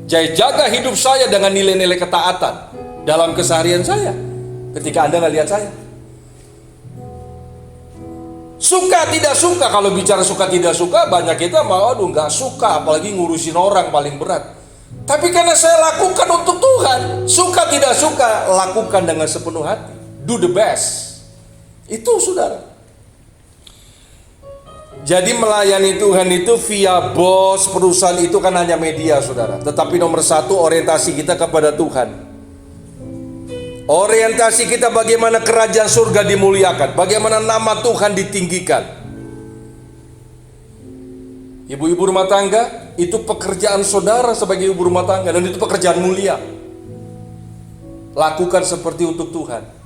Jadi jaga hidup saya dengan nilai-nilai ketaatan dalam keseharian saya. Ketika Anda nggak lihat saya, suka tidak suka. Kalau bicara suka tidak suka, banyak kita aduh nggak suka, apalagi ngurusin orang paling berat. Tapi karena saya lakukan untuk Tuhan, suka tidak suka, lakukan dengan sepenuh hati. Do the best. Itu, saudara. Jadi melayani Tuhan itu via bos, perusahaan itu kan hanya media, saudara. Tetapi nomor satu, orientasi kita kepada Tuhan. Orientasi kita bagaimana kerajaan surga dimuliakan, bagaimana nama Tuhan ditinggikan. Ibu-ibu rumah tangga, itu pekerjaan saudara sebagai ibu rumah tangga, dan itu pekerjaan mulia. Lakukan seperti untuk Tuhan.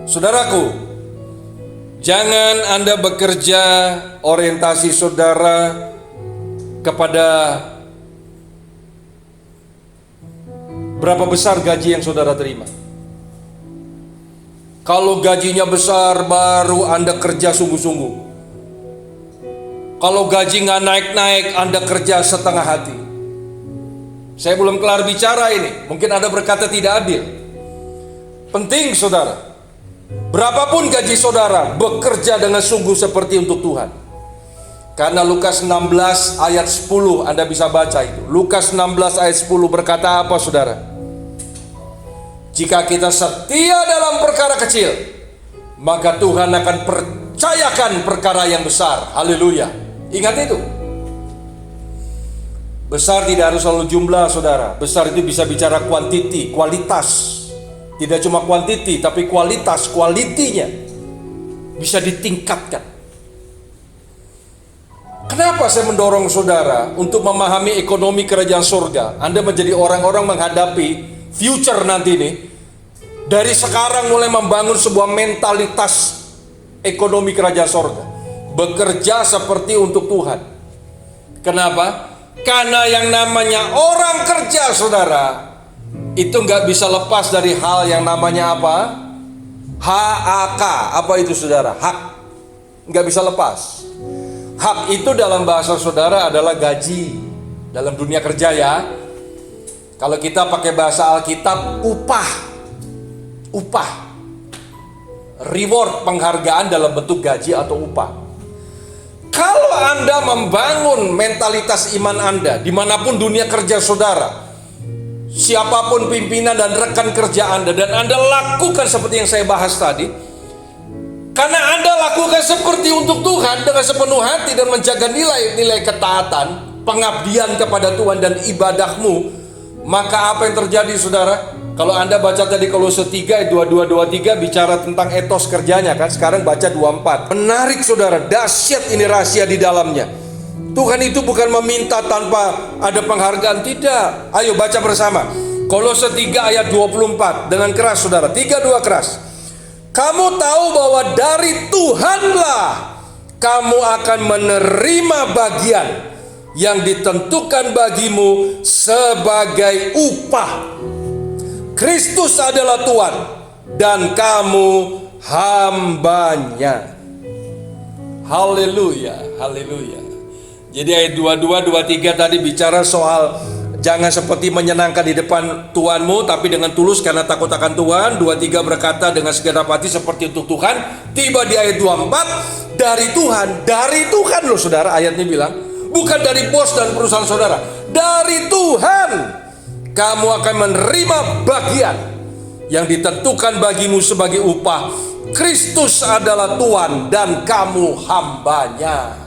Saudaraku, jangan Anda bekerja orientasi saudara kepada berapa besar gaji yang saudara terima. Kalau gajinya besar, baru Anda kerja sungguh-sungguh. Kalau gaji nggak naik-naik, Anda kerja setengah hati. Saya belum kelar bicara ini, mungkin Anda berkata tidak adil. Penting, saudara. Berapapun gaji saudara, bekerja dengan sungguh seperti untuk Tuhan. Karena Lukas 16 ayat 10, Anda bisa baca itu. Lukas 16 ayat 10 berkata apa, saudara? Jika kita setia dalam perkara kecil, maka Tuhan akan percayakan perkara yang besar. Haleluya. Ingat itu. Besar tidak harus selalu jumlah, saudara. Besar itu bisa bicara quantity, kualitas. Tidak cuma quantity, tapi kualitas, quality-nya bisa ditingkatkan. Kenapa saya mendorong saudara untuk memahami ekonomi kerajaan surga? Anda menjadi orang-orang menghadapi future nanti nih. Dari sekarang mulai membangun sebuah mentalitas ekonomi kerajaan surga. Bekerja seperti untuk Tuhan. Kenapa? Karena yang namanya orang kerja, saudara, itu nggak bisa lepas dari hal yang namanya apa? HAK. Apa itu, saudara? Hak. Nggak bisa lepas. Hak itu dalam bahasa saudara adalah gaji dalam dunia kerja ya. Kalau kita pakai bahasa Alkitab, upah. Reward, penghargaan dalam bentuk gaji atau upah. Kalau Anda membangun mentalitas iman Anda dimanapun dunia kerja saudara, siapapun pimpinan dan rekan kerja Anda, dan Anda lakukan seperti yang saya bahas tadi, karena Anda lakukan seperti untuk Tuhan dengan sepenuh hati dan menjaga nilai-nilai ketaatan, pengabdian kepada Tuhan dan ibadahmu, maka apa yang terjadi, saudara? Kalau Anda baca tadi Kolose 3 ayat 22-23 bicara tentang etos kerjanya kan, sekarang baca 24. Menarik, saudara, dahsyat ini rahasia di dalamnya. Tuhan itu bukan meminta tanpa ada penghargaan, tidak. Ayo baca bersama. Kolose 3 ayat 24 dengan keras, saudara. 3-2 keras. Kamu tahu bahwa dari Tuhanlah kamu akan menerima bagian yang ditentukan bagimu sebagai upah. Kristus adalah Tuhan dan kamu hambanya. Haleluya, haleluya. Jadi ayat 22-23 tadi bicara soal jangan seperti menyenangkan di depan Tuhanmu, tapi dengan tulus karena takut akan Tuhan. 23 berkata dengan segenap hati seperti untuk Tuhan. Tiba di ayat 24, dari Tuhan loh, saudara, ayatnya bilang. Bukan dari bos dan perusahaan saudara, dari Tuhan kamu akan menerima bagian yang ditentukan bagimu sebagai upah. Kristus adalah Tuhan dan kamu hambanya.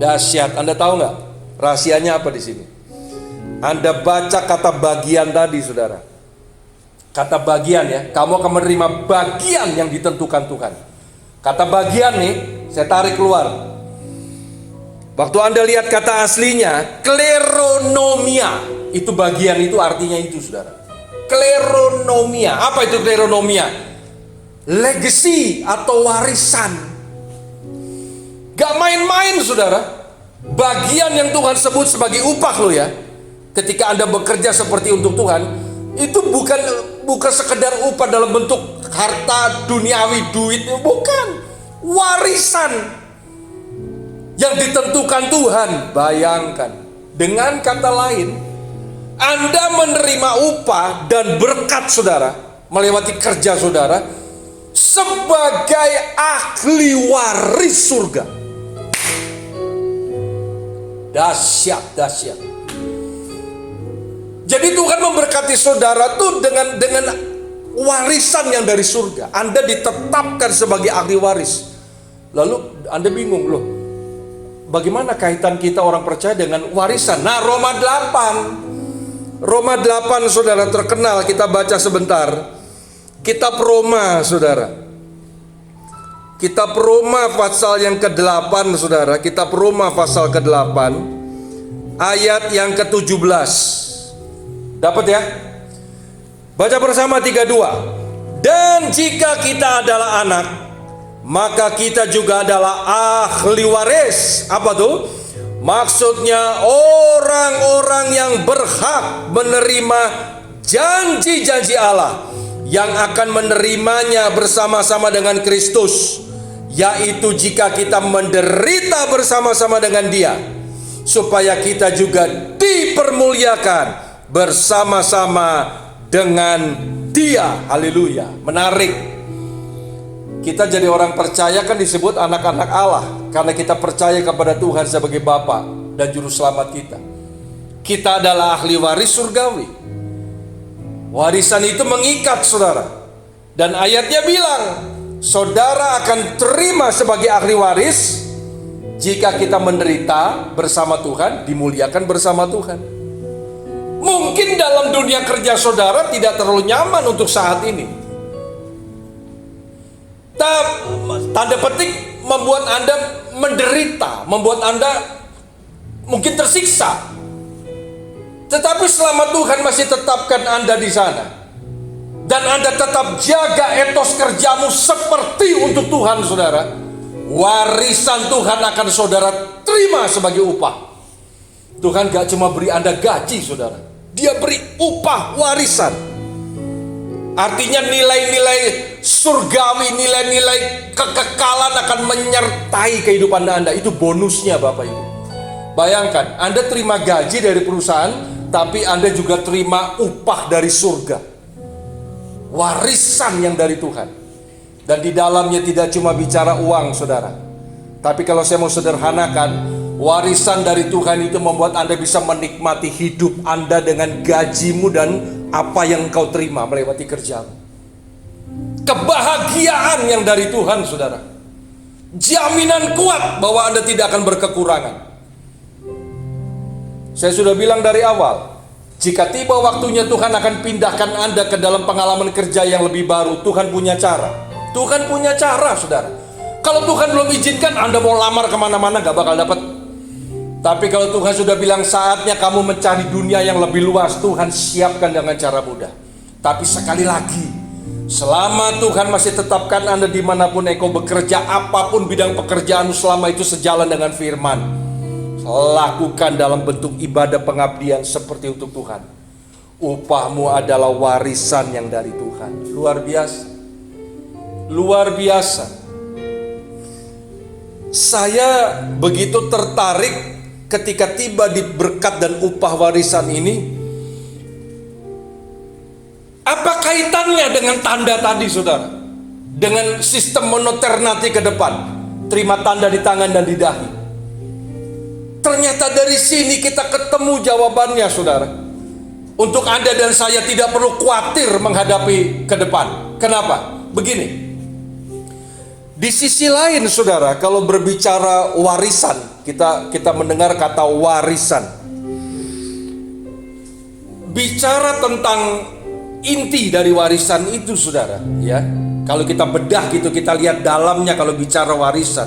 Dahsyat. Anda tahu nggak rahasianya apa di sini? Anda baca kata bagian tadi, saudara. Kata bagian ya, kamu akan menerima bagian yang ditentukan Tuhan. Kata bagian nih, saya tarik keluar. Waktu Anda lihat kata aslinya, kleronomia, itu bagian, itu artinya itu, saudara. Kleronomia, apa itu kleronomia? Legacy atau warisan. Gak main-main, saudara. Bagian yang Tuhan sebut sebagai upah lo ya. Ketika Anda bekerja seperti untuk Tuhan, itu bukan sekedar upah dalam bentuk harta duniawi, duit, bukan. Warisan yang ditentukan Tuhan. Bayangkan, dengan kata lain, Anda menerima upah dan berkat saudara melewati kerja saudara sebagai ahli waris surga. Dahsyat, dahsyat. Jadi Tuhan memberkati saudara tuh dengan warisan yang dari surga. Anda ditetapkan sebagai ahli waris. Lalu Anda bingung, loh, bagaimana kaitan kita orang percaya dengan warisan? Nah, Roma 8 saudara terkenal, kita baca sebentar. Kitab Roma, saudara. Kitab Roma pasal yang ke-8, saudara. Kitab Roma pasal ke-8 ayat yang ke-17. Dapat ya? Baca bersama 32. Dan jika kita adalah anak, maka kita juga adalah ahli waris. Apa tuh? Maksudnya orang-orang yang berhak menerima janji-janji Allah, yang akan menerimanya bersama-sama dengan Kristus, yaitu jika kita menderita bersama-sama dengan Dia, supaya kita juga dipermuliakan bersama-sama dengan Dia. Haleluya. Menarik. Kita jadi orang percaya kan disebut anak-anak Allah karena kita percaya kepada Tuhan sebagai Bapa dan Juru Selamat kita. Kita adalah ahli waris surgawi. Warisan itu mengikat, saudara. Dan ayatnya bilang, saudara akan terima sebagai ahli waris jika kita menderita bersama Tuhan, dimuliakan bersama Tuhan. Mungkin dalam dunia kerja saudara tidak terlalu nyaman untuk saat ini. Tanda petik membuat Anda menderita, membuat Anda mungkin tersiksa. Tetapi selama Tuhan masih tetapkan Anda di sana, dan Anda tetap jaga etos kerjamu seperti untuk Tuhan, saudara, warisan Tuhan akan saudara terima sebagai upah. Tuhan gak cuma beri Anda gaji, saudara, Dia beri upah warisan. Artinya nilai-nilai surgawi, nilai-nilai kekekalan akan menyertai kehidupan Anda. Itu bonusnya, Bapak Ibu. Bayangkan, Anda terima gaji dari perusahaan, tapi Anda juga terima upah dari surga. Warisan yang dari Tuhan. Dan di dalamnya tidak cuma bicara uang, saudara. Tapi kalau saya mau sederhanakan, warisan dari Tuhan itu membuat Anda bisa menikmati hidup Anda dengan gajimu dan apa yang kau terima melewati kerjamu. Kebahagiaan yang dari Tuhan, saudara. Jaminan kuat bahwa Anda tidak akan berkekurangan. Saya sudah bilang dari awal, jika tiba waktunya Tuhan akan pindahkan Anda ke dalam pengalaman kerja yang lebih baru. Tuhan punya cara. Tuhan punya cara, saudara. Kalau Tuhan belum izinkan, Anda mau lamar kemana-mana gak bakal dapat. Tapi kalau Tuhan sudah bilang saatnya kamu mencari dunia yang lebih luas, Tuhan siapkan dengan cara mudah. Tapi sekali lagi, selama Tuhan masih tetapkan Anda dimanapun engkau bekerja, apapun bidang pekerjaanmu, selama itu sejalan dengan firman, lakukan dalam bentuk ibadah pengabdian seperti untuk Tuhan. Upahmu adalah warisan yang dari Tuhan. Luar biasa. Luar biasa. Saya begitu tertarik ketika tiba di berkat dan upah warisan ini. Apa kaitannya dengan tanda tadi, saudara? Dengan sistem monoternati ke depan, terima tanda di tangan dan di dahi. Ternyata dari sini kita ketemu jawabannya, saudara. Untuk Anda dan saya tidak perlu khawatir menghadapi ke depan. Kenapa? Begini. Di sisi lain, saudara, kalau berbicara warisan, kita mendengar kata warisan. Bicara tentang inti dari warisan itu, saudara, ya. Kalau kita bedah gitu, kita lihat dalamnya kalau bicara warisan.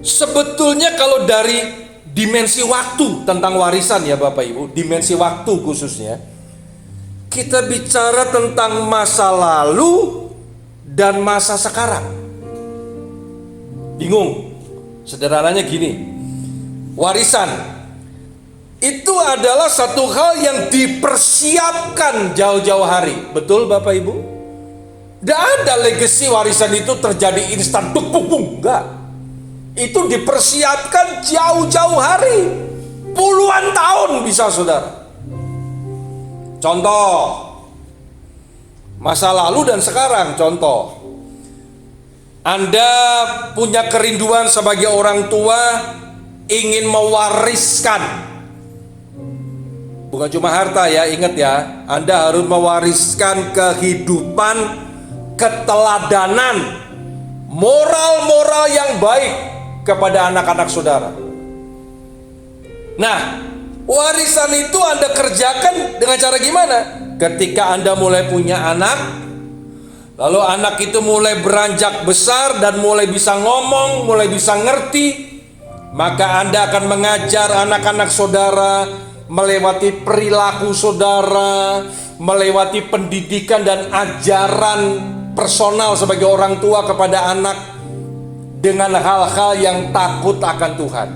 Sebetulnya kalau dari dimensi waktu tentang warisan, ya Bapak Ibu, dimensi waktu khususnya, kita bicara tentang masa lalu dan masa sekarang. Bingung? Sederhananya gini, warisan itu adalah satu hal yang dipersiapkan jauh-jauh hari. Betul Bapak Ibu? Tidak ada legacy warisan itu terjadi instan buk buk buk, enggak. Itu dipersiapkan jauh-jauh hari, puluhan tahun bisa, saudara. Contoh, masa lalu dan sekarang. Contoh, Anda punya kerinduan sebagai orang tua, ingin mewariskan, bukan cuma harta ya, ingat ya, Anda harus mewariskan kehidupan, keteladanan, moral-moral yang baik kepada anak-anak saudara. Nah, warisan itu Anda kerjakan dengan cara gimana? Ketika Anda mulai punya anak, lalu anak itu mulai beranjak besar dan mulai bisa ngomong, mulai bisa ngerti, maka Anda akan mengajar anak-anak saudara melewati perilaku saudara, melewati pendidikan dan ajaran personal sebagai orang tua kepada anak dengan hal-hal yang takut akan Tuhan.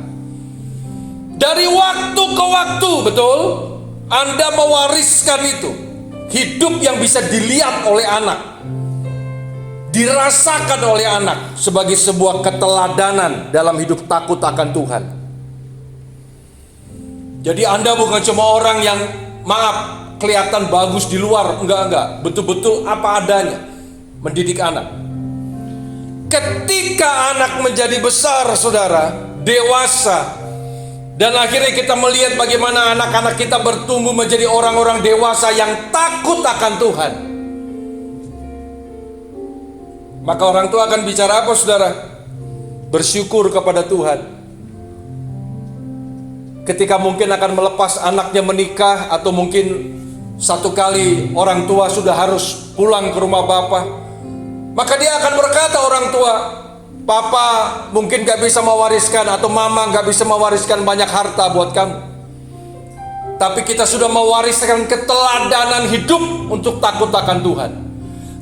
Dari waktu ke waktu, betul, Anda mewariskan itu. Hidup yang bisa dilihat oleh anak, dirasakan oleh anak sebagai sebuah keteladanan dalam hidup takut akan Tuhan. Jadi Anda bukan cuma orang yang, maaf, kelihatan bagus di luar, enggak, betul-betul apa adanya mendidik anak. Ketika anak menjadi besar, saudara, dewasa, dan akhirnya kita melihat bagaimana anak-anak kita bertumbuh menjadi orang-orang dewasa yang takut akan Tuhan, maka orang tua akan bicara apa, saudara? Bersyukur kepada Tuhan. Ketika mungkin akan melepas anaknya menikah, atau mungkin satu kali orang tua sudah harus pulang ke rumah bapak, maka dia akan berkata, orang tua, Papa mungkin gak bisa mewariskan, atau mama gak bisa mewariskan banyak harta buat kamu. Tapi kita sudah mewariskan keteladanan hidup untuk takut akan Tuhan.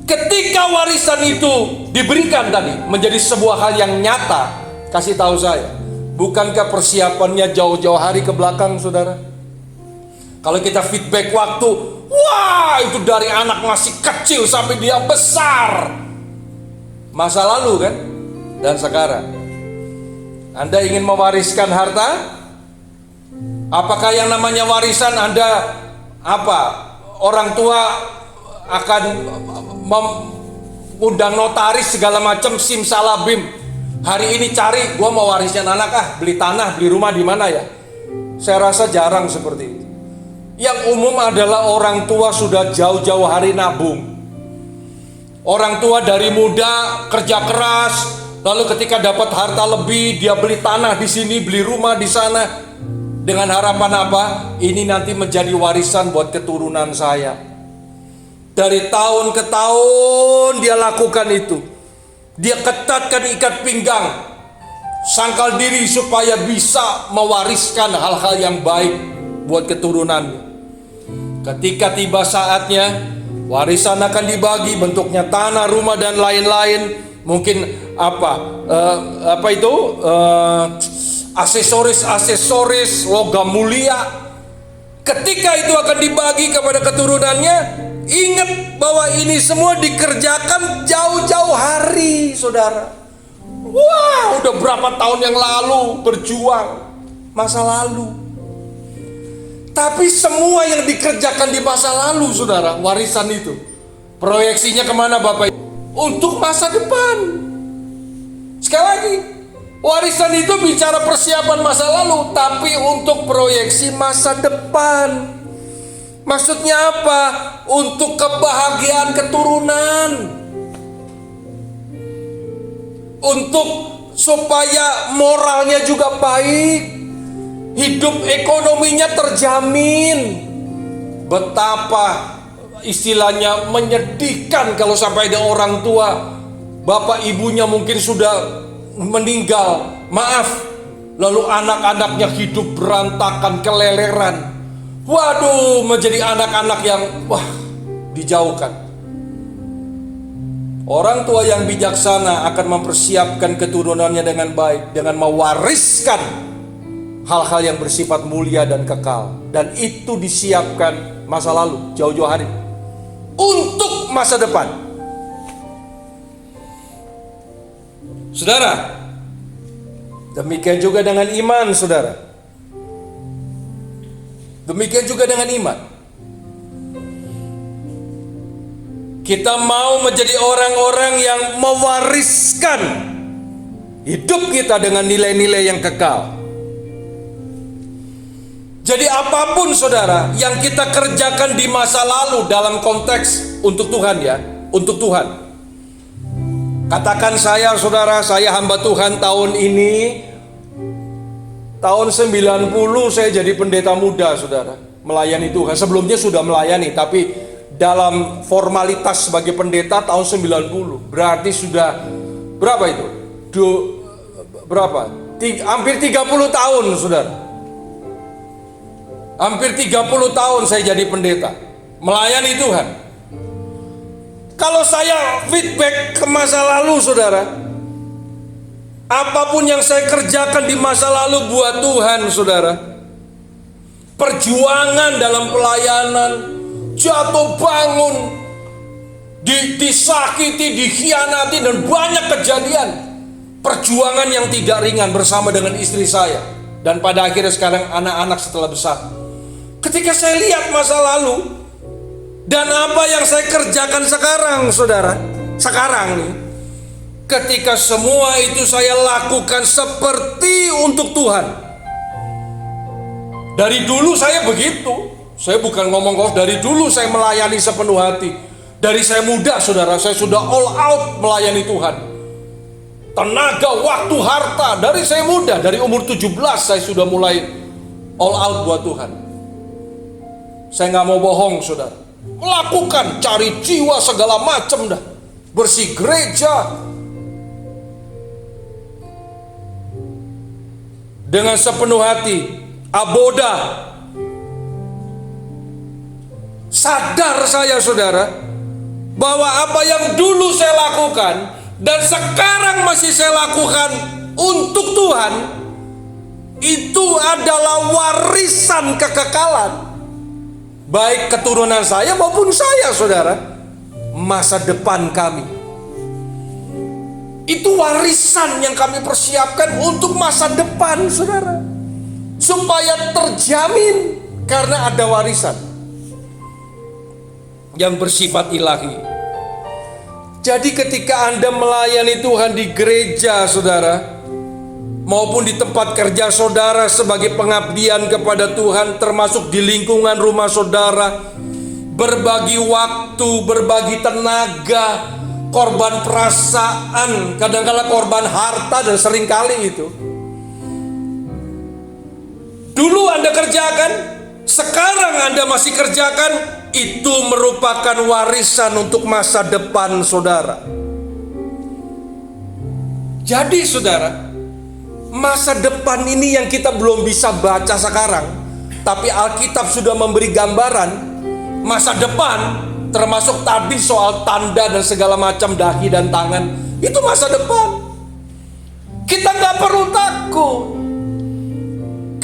Ketika warisan itu diberikan tadi menjadi sebuah hal yang nyata, kasih tahu saya, bukankah persiapannya jauh-jauh hari ke belakang, saudara? Kalau kita feedback waktu, wah itu dari anak masih kecil sampai dia besar. Masa lalu kan? Dan sekarang, Anda ingin mewariskan harta? Apakah yang namanya warisan Anda orang tua akan undang notaris segala macam simsalabim. Hari ini cari, gua mau wariskan anak, beli tanah, beli rumah di mana ya? Saya rasa jarang seperti itu. Yang umum adalah orang tua sudah jauh-jauh hari nabung. Orang tua dari muda kerja keras, lalu ketika dapat harta lebih, dia beli tanah di sini, beli rumah di sana, dengan harapan apa? Ini nanti menjadi warisan buat keturunan saya. Dari tahun ke tahun dia lakukan itu. Dia ketatkan ikat pinggang, sangkal diri supaya bisa mewariskan hal-hal yang baik buat keturunannya. Ketika tiba saatnya, warisan akan dibagi, bentuknya tanah, rumah dan lain-lain. Mungkin aksesoris logam mulia. Ketika itu akan dibagi kepada keturunannya, ingat bahwa ini semua dikerjakan jauh-jauh hari, saudara. Wah, udah berapa tahun yang lalu berjuang, masa lalu. Tapi semua yang dikerjakan di masa lalu, saudara, warisan itu, proyeksinya kemana Bapak? Untuk masa depan. Sekali lagi, warisan itu bicara persiapan masa lalu, tapi untuk proyeksi masa depan. Maksudnya apa? Untuk kebahagiaan keturunan. Untuk supaya moralnya juga baik. Hidup ekonominya terjamin. Betapa istilahnya menyedihkan kalau sampai ada orang tua, bapak ibunya mungkin sudah meninggal, maaf, lalu anak-anaknya hidup berantakan, keleleran. Waduh, menjadi anak-anak yang dijauhkan. Orang tua yang bijaksana akan mempersiapkan keturunannya dengan baik, dengan mewariskan hal-hal yang bersifat mulia dan kekal. Dan itu disiapkan masa lalu, jauh-jauh hari, untuk masa depan. Saudara, demikian juga dengan iman, saudara. Demikian juga dengan iman. Kita mau menjadi orang-orang yang mewariskan hidup kita dengan nilai-nilai yang kekal. Jadi apapun, saudara, yang kita kerjakan di masa lalu dalam konteks untuk Tuhan ya, untuk Tuhan. Katakan saya, saudara, saya hamba Tuhan tahun ini, tahun 90 saya jadi pendeta muda, saudara, melayani Tuhan. Sebelumnya sudah melayani, tapi dalam formalitas sebagai pendeta tahun 90. Berarti sudah berapa itu? Hampir 30 tahun, saudara. Hampir 30 tahun saya jadi pendeta, melayani Tuhan. Kalau saya feedback ke masa lalu, saudara, apapun yang saya kerjakan di masa lalu buat Tuhan, saudara, perjuangan dalam pelayanan, jatuh bangun, disakiti, dikhianati, dan banyak kejadian. Perjuangan yang tidak ringan bersama dengan istri saya. Dan pada akhirnya sekarang anak-anak setelah besar. Ketika saya lihat masa lalu dan apa yang saya kerjakan sekarang, saudara, sekarang nih, ketika semua itu saya lakukan seperti untuk Tuhan. Dari dulu saya begitu. Saya bukan ngomong dari dulu saya melayani sepenuh hati. Dari saya muda, saudara, saya sudah all out melayani Tuhan. Tenaga, waktu, harta, dari saya muda, dari umur 17 saya sudah mulai all out buat Tuhan. Saya nggak mau bohong, saudara. Melakukan, cari jiwa segala macam dah. Bersih gereja. dengan sepenuh hati, aboda. Sadar saya saudara, bahwa apa yang dulu saya lakukan dan sekarang masih saya lakukan untuk Tuhan, itu adalah warisan kekekalan, baik keturunan saya maupun saya saudara, masa depan kami. Itu warisan yang kami persiapkan untuk masa depan saudara, supaya terjamin karena ada warisan yang bersifat ilahi. Jadi ketika Anda melayani Tuhan di gereja saudara, maupun di tempat kerja saudara sebagai pengabdian kepada Tuhan, termasuk di lingkungan rumah saudara, berbagi waktu, berbagi tenaga, korban perasaan, kadang-kadang korban harta, dan seringkali itu dulu Anda kerjakan, sekarang Anda masih kerjakan, itu merupakan warisan untuk masa depan saudara. Jadi saudara, masa depan ini yang kita belum bisa baca sekarang, tapi Alkitab sudah memberi gambaran masa depan, termasuk tadi soal tanda dan segala macam dahi dan tangan. Itu masa depan. Kita nggak perlu takut.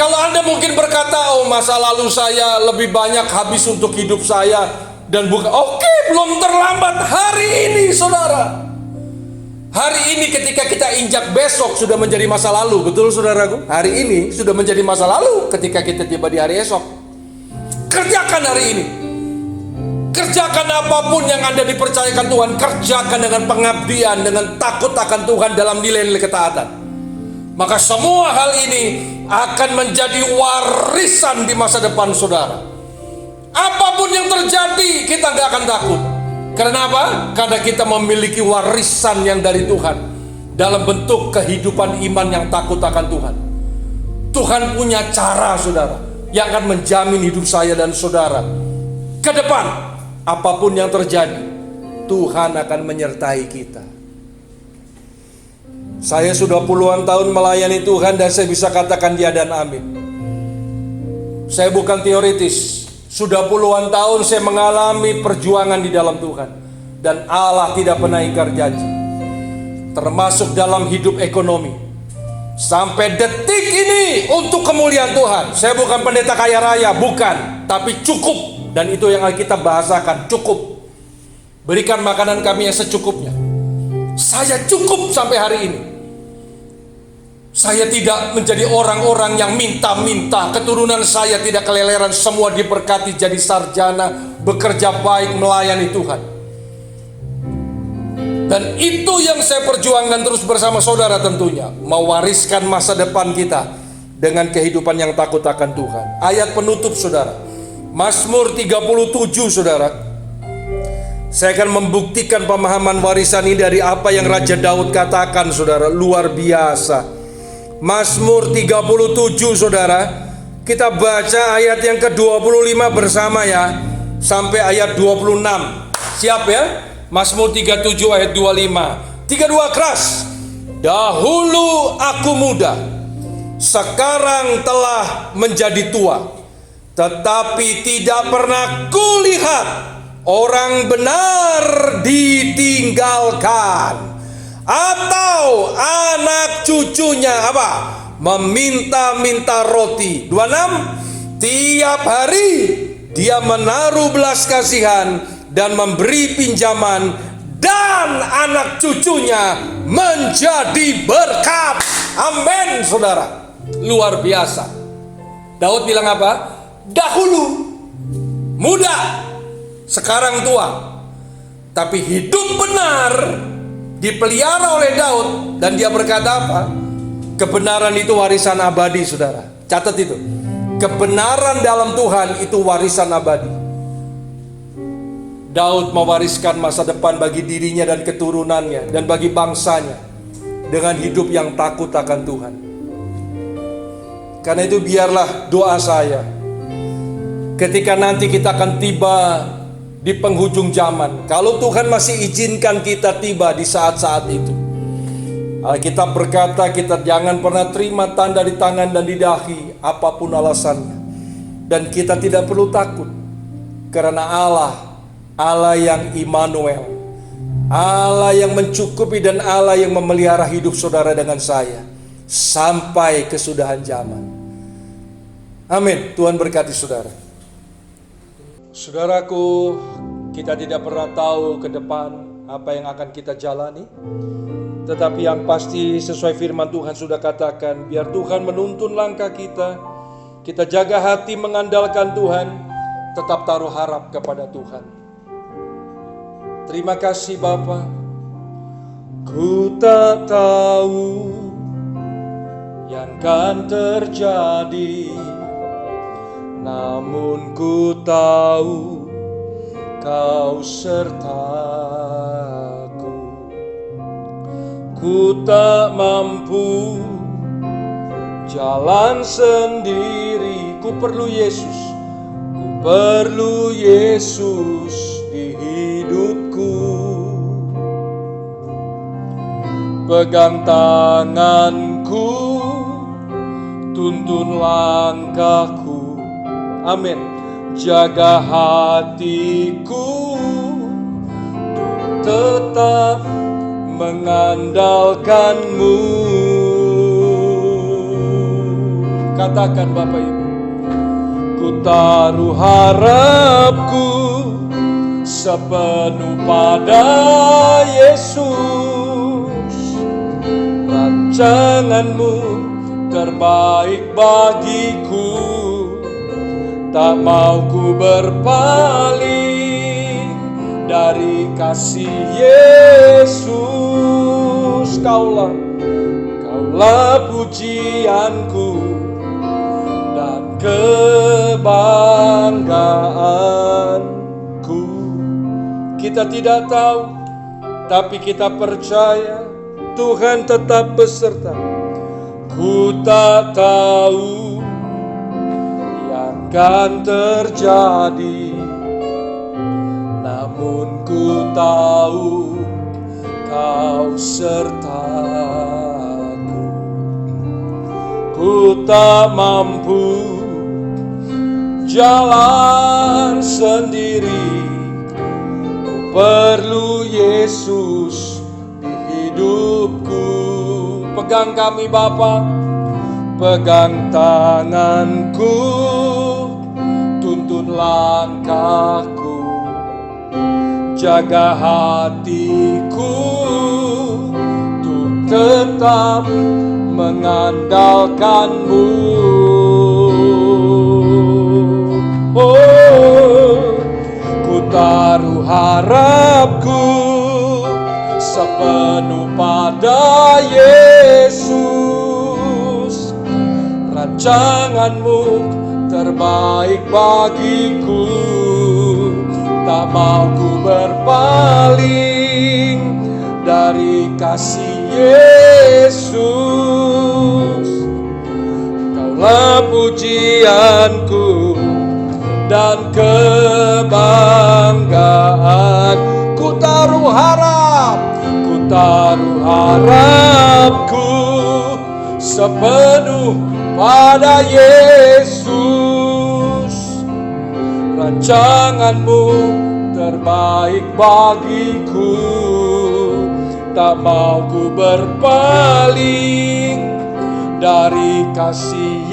Kalau Anda mungkin berkata, oh masa lalu saya lebih banyak habis untuk hidup saya, dan bukan, oke, belum terlambat hari ini saudara. Hari ini ketika kita injak besok sudah menjadi masa lalu, betul saudaraku? Hari ini sudah menjadi masa lalu ketika kita tiba di hari esok. Kerjakan hari ini. Kerjakan apapun yang Anda dipercayakan Tuhan, kerjakan dengan pengabdian, dengan takut akan Tuhan dalam nilai-nilai ketaatan. Maka semua hal ini akan menjadi warisan di masa depan saudara. Apapun yang terjadi, kita gak akan takut. Karena apa? Karena kita memiliki warisan yang dari Tuhan, dalam bentuk kehidupan iman yang takut akan Tuhan. Tuhan punya cara saudara, yang akan menjamin hidup saya dan saudara ke depan. Apapun yang terjadi, Tuhan akan menyertai kita. Saya sudah puluhan tahun melayani Tuhan, dan saya bisa katakan ya dan amin. Saya bukan teoritis. Sudah puluhan tahun saya mengalami perjuangan di dalam Tuhan, dan Allah tidak pernah ingkar janji. Termasuk dalam hidup ekonomi. Sampai detik ini untuk kemuliaan Tuhan. Saya bukan pendeta kaya raya, bukan, tapi cukup. Dan itu yang Alkitab bahasakan, cukup. Berikan makanan kami yang secukupnya. Saya cukup sampai hari ini. Saya tidak menjadi orang-orang yang minta-minta. Keturunan saya tidak keleleran, semua diberkati jadi sarjana, bekerja baik, melayani Tuhan. Dan itu yang saya perjuangkan terus bersama saudara tentunya, mewariskan masa depan kita dengan kehidupan yang takut akan Tuhan. Ayat penutup saudara, Mazmur 37 saudara. Saya akan membuktikan pemahaman warisan ini dari apa yang Raja Daud katakan saudara, luar biasa. Mazmur 37 saudara, kita baca ayat yang ke-25 bersama ya, sampai ayat 26. Siap ya? Mazmur 37 ayat 25. 32 keras. Dahulu aku muda, sekarang telah menjadi tua, tetapi tidak pernah kulihat orang benar ditinggalkan, atau anak cucunya apa? Meminta-minta roti. 26. Tiap hari dia menaruh belas kasihan dan memberi pinjaman, dan anak cucunya menjadi berkat. Amin saudara. Luar biasa. Daud bilang apa? Dahulu muda, sekarang tua. Tapi hidup benar dipelihara oleh Daud, dan dia berkata apa? Kebenaran itu warisan abadi saudara. Catat itu. Kebenaran dalam Tuhan itu warisan abadi. Daud mewariskan masa depan bagi dirinya dan keturunannya, dan bagi bangsanya, dengan hidup yang takut akan Tuhan. Karena itu biarlah doa saya, ketika nanti kita akan tiba di penghujung zaman, kalau Tuhan masih izinkan kita tiba di saat-saat itu, Alkitab berkata kita jangan pernah terima tanda di tangan dan di dahi, apapun alasannya. Dan kita tidak perlu takut, karena Allah yang Immanuel, Allah yang mencukupi dan Allah yang memelihara hidup saudara dengan saya sampai kesudahan zaman. Amin. Tuhan berkati saudara. Saudaraku, kita tidak pernah tahu ke depan apa yang akan kita jalani. Tetapi yang pasti sesuai firman Tuhan sudah katakan, biar Tuhan menuntun langkah kita. Kita jaga hati mengandalkan Tuhan, tetap taruh harap kepada Tuhan. Terima kasih Bapa. Ku tak tahu yang akan terjadi, namun ku tahu Kau sertaku. Ku tak mampu jalan sendiri, ku perlu Yesus. Ku perlu Yesus di hidupku. Pegang tanganku, tuntun langkahku. Amin. Jaga hatiku, tetap mengandalkan-Mu. Katakan Bapak Ibu, ku taruh harapku sepenuh pada Yesus. Rancangan-Mu terbaik bagiku. Tak mau ku berpaling dari kasih Yesus. Kaulah pujianku dan kebanggaanku. Kita tidak tahu, tapi kita percaya Tuhan tetap beserta. Ku tak tahu akan terjadi, namun ku tahu Kau sertaku. Ku tak mampu jalan sendiri, ku perlu Yesus di hidupku. Pegang kami Bapa, pegang tanganku, tuntun langkahku, jaga hatiku, untuk tetap mengandalkan-Mu. Oh, ku taruh harapku sepenuh pada Yesus. Rancangan-Mu terbaik bagiku. Tak mau ku berpaling dari kasih Yesus. Kaulah pujianku dan kebanggaan. Ku taruh harapku sepenuh pada Yesus. Rancangan-Mu terbaik bagiku. Tak mau ku berpaling dari kasih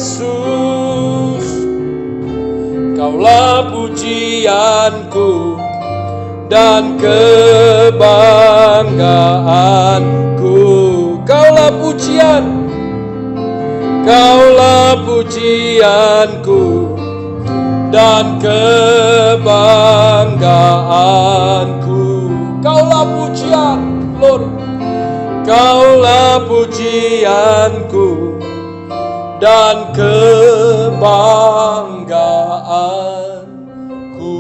Yesus. Kaulah pujianku dan kebanggaanku. Kaulah pujianku dan kebanggaanku. Kaulah pujian, Lord. Kaulah pujianku dan kebanggaanku.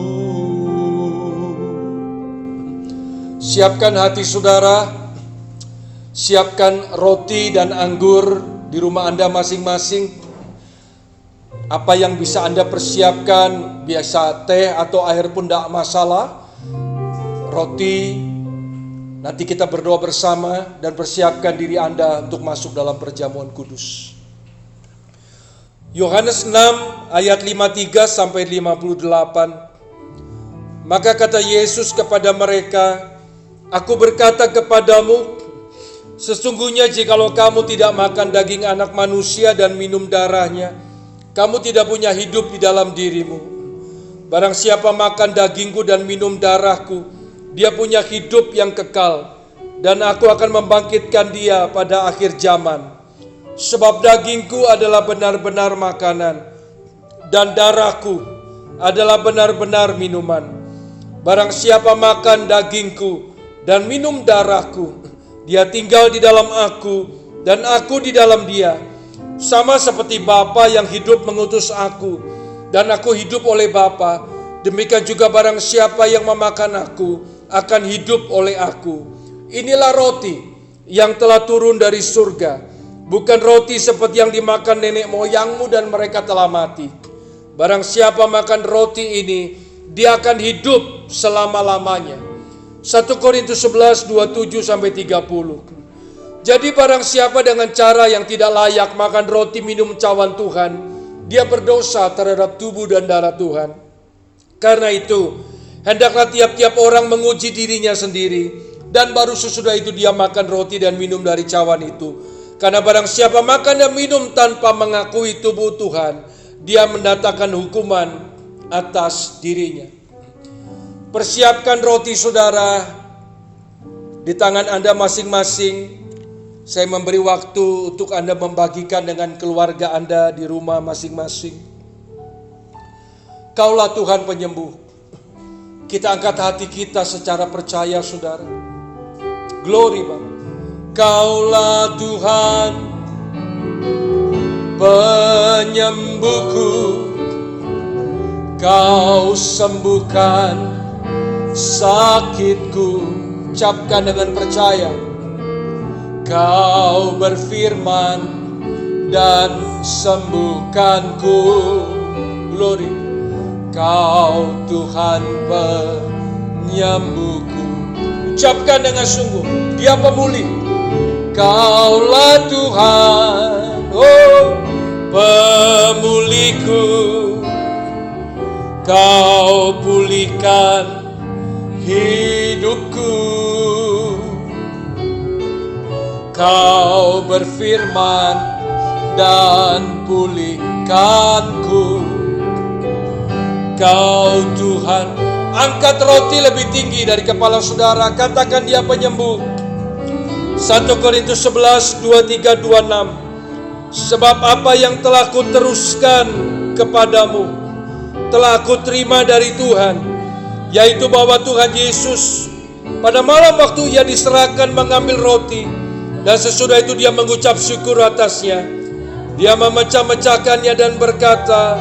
Siapkan hati saudara, siapkan roti dan anggur di rumah Anda masing-masing. Apa yang bisa Anda persiapkan, biasa teh atau air pun tidak masalah. Roti Nanti kita berdoa bersama dan persiapkan diri Anda untuk masuk dalam perjamuan kudus. Yohanes 6 ayat 53 sampai 58. Maka kata Yesus kepada mereka, Aku berkata kepadamu, sesungguhnya jikalau kamu tidak makan daging anak manusia dan minum darahnya, kamu tidak punya hidup di dalam dirimu. Barang siapa makan dagingku dan minum darahku, dia punya hidup yang kekal, dan aku akan membangkitkan dia pada akhir zaman. Sebab dagingku adalah benar-benar makanan, dan darahku adalah benar-benar minuman. Barang siapa makan dagingku dan minum darahku, dia tinggal di dalam aku, dan aku di dalam dia. Sama seperti Bapa yang hidup mengutus aku, dan aku hidup oleh Bapa, demikian juga barang siapa yang memakan aku, akan hidup oleh aku. Inilah roti yang telah turun dari surga, bukan roti seperti yang dimakan nenek moyangmu dan mereka telah mati. Barang siapa makan roti ini, dia akan hidup selama-lamanya. 1 Korintus 11, 27 sampai 30. Jadi barang siapa dengan cara yang tidak layak makan roti minum cawan Tuhan, dia berdosa terhadap tubuh dan darah Tuhan. Karena itu, hendaklah tiap-tiap orang menguji dirinya sendiri, dan baru sesudah itu dia makan roti dan minum dari cawan itu. Karena barang siapa makan dan minum tanpa mengakui tubuh Tuhan, dia mendatangkan hukuman atas dirinya. Persiapkan roti saudara di tangan Anda masing-masing. Saya memberi waktu untuk Anda membagikan dengan keluarga Anda di rumah masing-masing. Kaulah Tuhan penyembuh. Kita angkat hati kita secara percaya saudara. Glory Bapa. Kaulah Tuhan penyembuhku. Kau sembuhkan sakitku. Ucapkan dengan percaya. Kau berfirman dan sembuhkanku. Glory. Kau Tuhan penyembuhku. Ucapkan dengan sungguh, Dia pemulih. Kaulah Tuhan, oh pemulihku. Kau pulihkan hidupku. Kau berfirman dan pulihkanku. Kau Tuhan. Angkat roti lebih tinggi dari kepala saudara. Katakan Dia penyembuh. 1 Korintus 11, 23, 26. Sebab apa yang telah kuteruskan kepadamu, telah aku terima dari Tuhan, yaitu bahwa Tuhan Yesus pada malam waktu Ia diserahkan mengambil roti, dan sesudah itu Dia mengucap syukur atasnya. Dia memecah-mecahkannya dan berkata,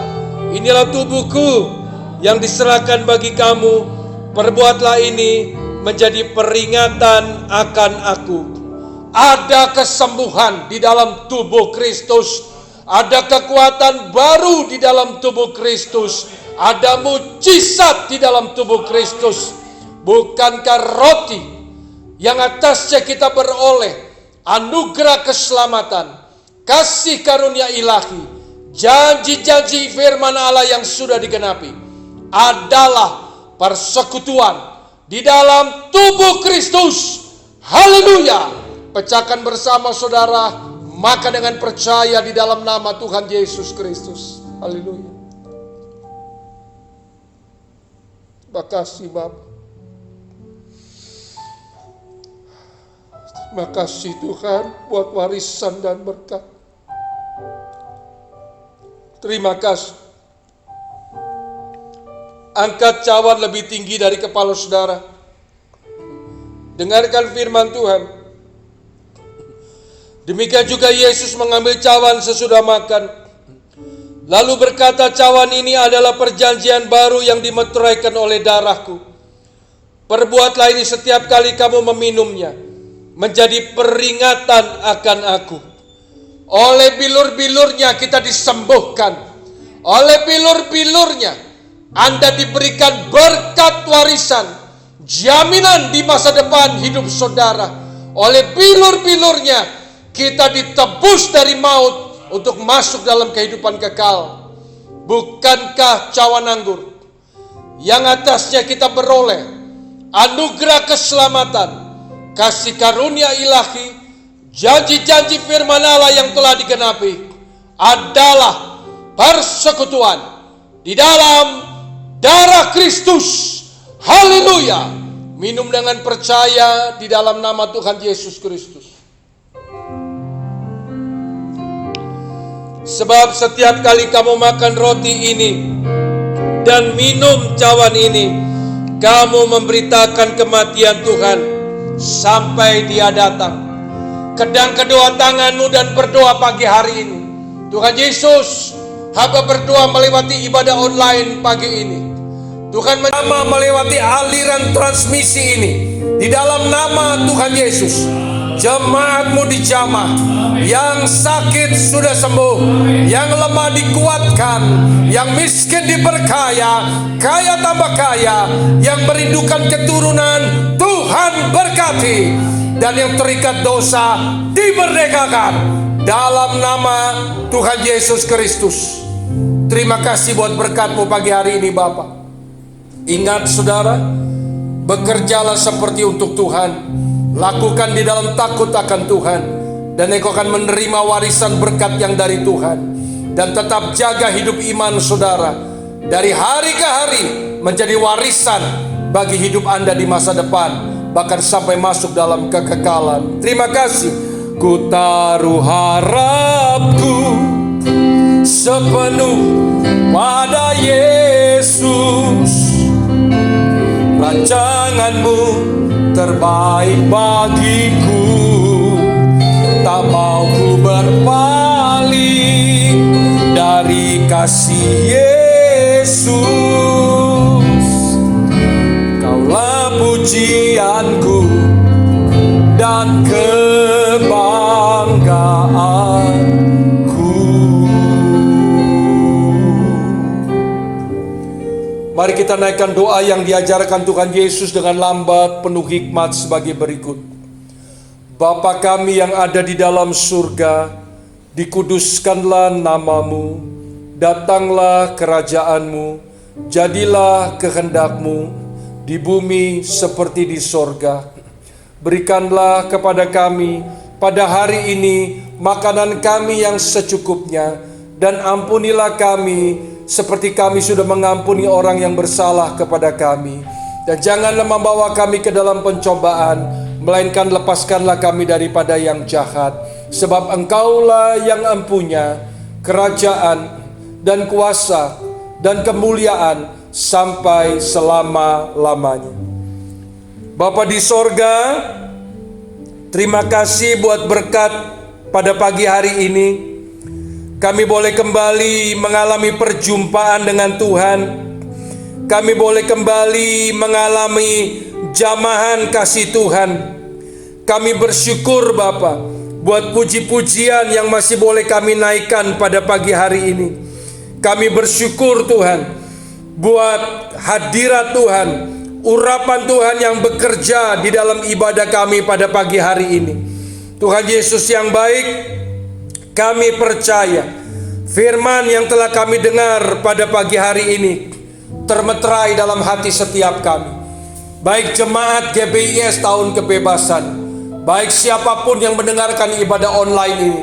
Inilah tubuhku yang diserahkan bagi kamu, perbuatlah ini menjadi peringatan akan aku. Ada kesembuhan di dalam tubuh Kristus, ada kekuatan baru di dalam tubuh Kristus, ada mujizat di dalam tubuh Kristus. Bukankah roti yang atasnya kita beroleh anugerah keselamatan, kasih karunia ilahi, janji-janji firman Allah yang sudah digenapi, adalah persekutuan di dalam tubuh Kristus. Haleluya. Pecahkan bersama saudara, makan dengan percaya di dalam nama Tuhan Yesus Kristus. Haleluya. Terima kasih Bapa. Terima kasih Tuhan buat warisan dan berkat. Terima kasih. Angkat cawan lebih tinggi dari kepala saudara. Dengarkan firman Tuhan. Demikian juga Yesus mengambil cawan sesudah makan, lalu berkata, cawan ini adalah perjanjian baru yang dimeteraikan oleh darahku. Perbuatlah ini setiap kali kamu meminumnya, menjadi peringatan akan aku. Oleh bilur-bilurnya kita disembuhkan. Oleh bilur-bilurnya Anda diberikan berkat warisan, jaminan di masa depan hidup saudara. Oleh bilur-bilurnya kita ditebus dari maut untuk masuk dalam kehidupan kekal. Bukankah cawan anggur yang atasnya kita beroleh anugerah keselamatan, kasih karunia ilahi, janji-janji firman Allah yang telah digenapi adalah persekutuan di dalam darah Kristus. Haleluya. Minum dengan percaya di dalam nama Tuhan Yesus Kristus. Sebab setiap kali kamu makan roti ini dan minum cawan ini, kamu memberitakan kematian Tuhan sampai Dia datang. Kedang kedua tanganmu dan berdoa pagi hari ini. Tuhan Yesus, hamba berdoa melewati ibadah online pagi ini. Tuhan melewati aliran transmisi ini. Di dalam nama Tuhan Yesus, jemaatmu dijamah, yang sakit sudah sembuh, yang lemah dikuatkan, yang miskin diberkaya, kaya tambah kaya, yang merindukan keturunan Tuhan berkati, dan yang terikat dosa dimerdekakan dalam nama Tuhan Yesus Kristus. Terima kasih buat berkat-Mu pagi hari ini Bapa. Ingat saudara, bekerjalah seperti untuk Tuhan, lakukan di dalam takut akan Tuhan, dan engkau akan menerima warisan berkat yang dari Tuhan. Dan tetap jaga hidup iman saudara, dari hari ke hari menjadi warisan bagi hidup Anda di masa depan, bahkan sampai masuk dalam kekekalan. Terima kasih. Ku taruh harapku sepenuh pada Yesus, rancangan-Mu terbaik bagiku, tak mau ku berpaling dari kasih Yesus. Kaulah pujianku dan kebanggaanku. Mari kita naikkan doa yang diajarkan Tuhan Yesus dengan lambat penuh hikmat sebagai berikut. Bapa kami yang ada di dalam surga, dikuduskanlah nama-Mu, datanglah kerajaan-Mu, jadilah kehendak-Mu di bumi seperti di sorga. Berikanlah kepada kami pada hari ini makanan kami yang secukupnya, dan ampunilah kami seperti kami sudah mengampuni orang yang bersalah kepada kami. Dan janganlah membawa kami ke dalam pencobaan, melainkan lepaskanlah kami daripada yang jahat. Sebab Engkaulah yang empunya kerajaan dan kuasa dan kemuliaan sampai selama-lamanya. Bapa di sorga, terima kasih buat berkat pada pagi hari ini. Kami boleh kembali mengalami perjumpaan dengan Tuhan. Kami boleh kembali mengalami jamahan kasih Tuhan. Kami bersyukur Bapa buat puji-pujian yang masih boleh kami naikkan pada pagi hari ini. Kami bersyukur Tuhan buat hadirat Tuhan, urapan Tuhan yang bekerja di dalam ibadah kami pada pagi hari ini. Tuhan Yesus yang baik, kami percaya firman yang telah kami dengar pada pagi hari ini termeterai dalam hati setiap kami. Baik jemaat GBIS tahun kebebasan, baik siapapun yang mendengarkan ibadah online ini,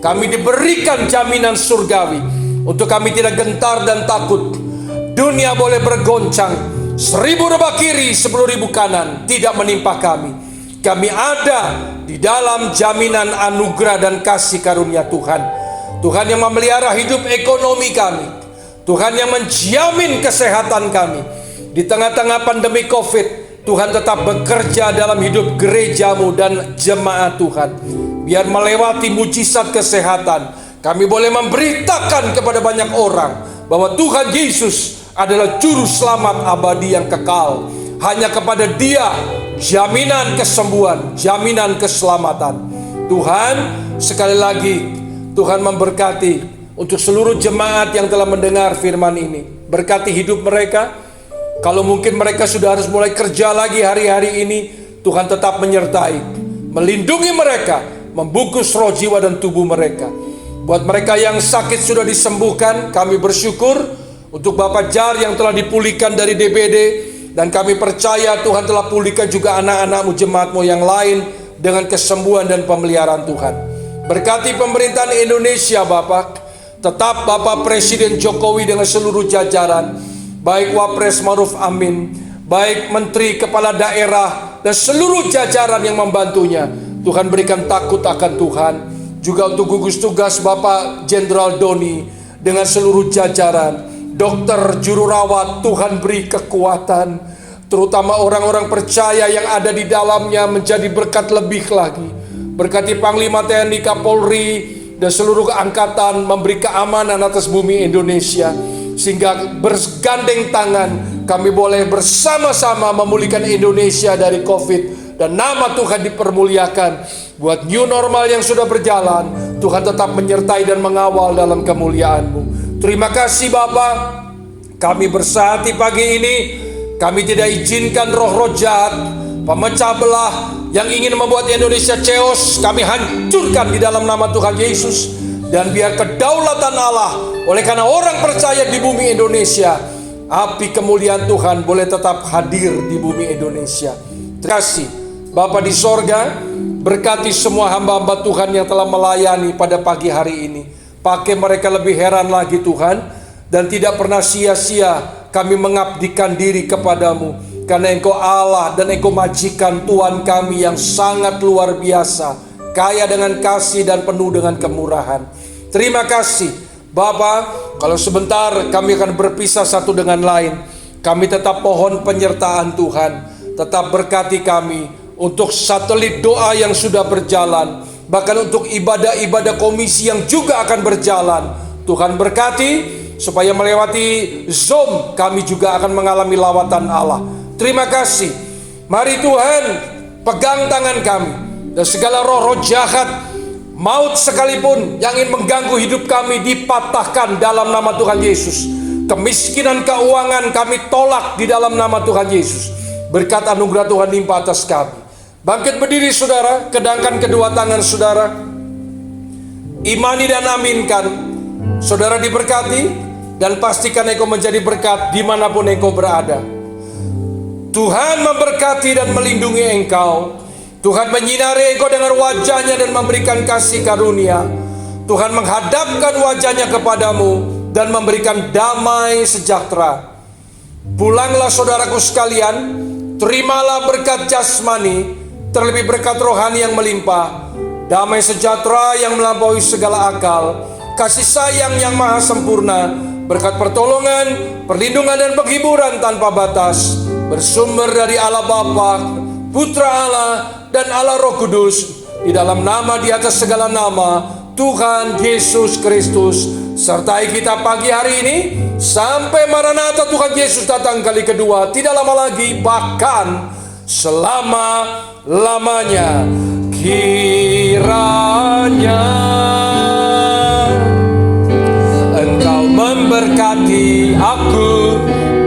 kami diberikan jaminan surgawi untuk kami tidak gentar dan takut. Dunia boleh bergoncang, 1000 rebah kiri, 10.000 kanan, tidak menimpa kami. Kami ada di dalam jaminan anugerah dan kasih karunia Tuhan. Tuhan yang memelihara hidup ekonomi kami, Tuhan yang menjamin kesehatan kami. Di tengah-tengah pandemi COVID, Tuhan tetap bekerja dalam hidup gerejamu dan jemaat Tuhan. Biar melewati mujizat kesehatan, kami boleh memberitakan kepada banyak orang bahwa Tuhan Yesus adalah juru selamat abadi yang kekal. Hanya kepada Dia jaminan kesembuhan, jaminan keselamatan. Tuhan, sekali lagi Tuhan memberkati untuk seluruh jemaat yang telah mendengar firman ini. Berkati hidup mereka, Kalau mungkin mereka sudah harus mulai kerja lagi hari-hari ini, Tuhan tetap menyertai, melindungi mereka, membungkus roh, jiwa, dan tubuh mereka. Buat mereka yang sakit sudah disembuhkan, kami bersyukur. Untuk Bapak Jar yang telah dipulihkan dari DBD, dan kami percaya Tuhan telah pulihkan juga anak-anak-Mu, jemaat-Mu yang lain dengan kesembuhan dan pemeliharaan Tuhan. Berkati pemerintahan Indonesia Bapak, tetap Bapak Presiden Jokowi dengan seluruh jajaran, baik Wapres Maruf Amin, baik Menteri Kepala Daerah, dan seluruh jajaran yang membantunya. Tuhan berikan takut akan Tuhan. Juga untuk gugus tugas Bapak Jenderal Doni dengan seluruh jajaran, dokter, juru rawat, Tuhan beri kekuatan. Terutama orang-orang percaya yang ada di dalamnya menjadi berkat lebih lagi. Berkati Panglima TNI, Kapolri, dan seluruh angkatan memberi keamanan atas bumi Indonesia. Sehingga bergandeng tangan kami boleh bersama-sama memulihkan Indonesia dari COVID. Dan nama Tuhan dipermuliakan. Buat new normal yang sudah berjalan, Tuhan tetap menyertai dan mengawal dalam kemuliaan-Mu. Terima kasih Bapak. Kami bersahati pagi ini. Kami tidak izinkan roh-roh jahat, pemecah belah yang ingin membuat Indonesia chaos, kami hancurkan di dalam nama Tuhan Yesus. Dan biar kedaulatan Allah, oleh karena orang percaya di bumi Indonesia, api kemuliaan Tuhan boleh tetap hadir di bumi Indonesia. Terima kasih Bapa di sorga. Berkati semua hamba-hamba Tuhan yang telah melayani pada pagi hari ini. Pakai mereka lebih heran lagi Tuhan, dan tidak pernah sia-sia kami mengabdikan diri kepadamu, karena Engkau Allah dan Engkau majikan Tuhan kami yang sangat luar biasa, kaya dengan kasih dan penuh dengan kemurahan. Terima kasih Bapa. Kalau sebentar kami akan berpisah satu dengan lain, kami tetap mohon penyertaan Tuhan. Tetap berkati kami untuk satelit doa yang sudah berjalan, bahkan untuk ibadah-ibadah komisi yang juga akan berjalan. Tuhan berkati supaya melewati Zoom kami juga akan mengalami lawatan Allah. Terima kasih. Mari Tuhan pegang tangan kami, dan segala roh-roh jahat, maut sekalipun yang ingin mengganggu hidup kami dipatahkan dalam nama Tuhan Yesus. Kemiskinan keuangan kami tolak di dalam nama Tuhan Yesus. Berkat anugerah Tuhan limpah atas kami. Bangkit berdiri saudara, kedangkan kedua tangan saudara, imani dan aminkan. Saudara diberkati, dan pastikan engkau menjadi berkat dimanapun engkau berada. Tuhan memberkati dan melindungi engkau. Tuhan menyinari engkau dengan wajahnya dan memberikan kasih karunia. Tuhan menghadapkan wajahnya kepadamu dan memberikan damai sejahtera. Pulanglah saudaraku sekalian, terimalah berkat jasmani, terlebih berkat rohani yang melimpah, damai sejahtera yang melampaui segala akal, kasih sayang yang maha sempurna, berkat pertolongan, perlindungan dan penghiburan tanpa batas, bersumber dari Allah Bapa, Putra Allah, dan Allah Roh Kudus, di dalam nama di atas segala nama, Tuhan Yesus Kristus. Sertai kita pagi hari ini, sampai Maranatha Tuhan Yesus datang kali kedua, tidak lama lagi, bahkan selama-lamanya. Kiranya Engkau memberkati aku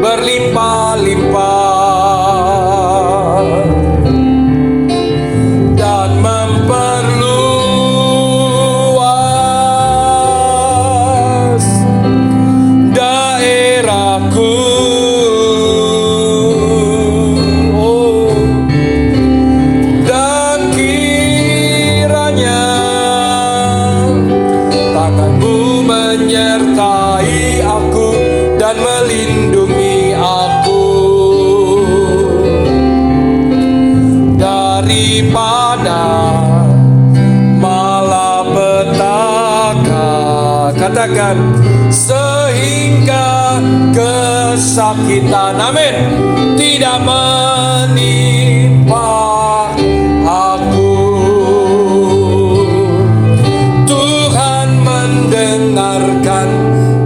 berlimpah-limpah dan memperluas daerahku. Dan kiranya tanganmu menyertai aku dan melindungi aku daripada malapetaka. Katakan, sehingga kesakitan, amin, tidak menimpa aku. Tuhan mendengarkan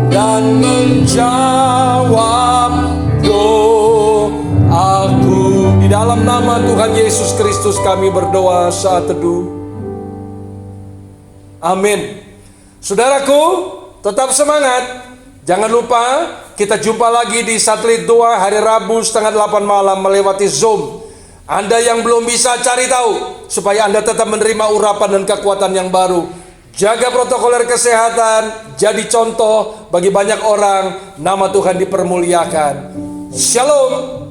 dan menjawab doaku. Di dalam nama Tuhan Yesus Kristus kami berdoa saat teduh. Amin. Saudaraku, tetap semangat. Jangan lupa kita jumpa lagi di Satelit 2 hari Rabu setengah 8 malam melewati Zoom. Anda yang belum bisa cari tahu supaya Anda tetap menerima urapan dan kekuatan yang baru. Jaga protokoler kesehatan, jadi contoh bagi banyak orang, nama Tuhan dipermuliakan. Shalom.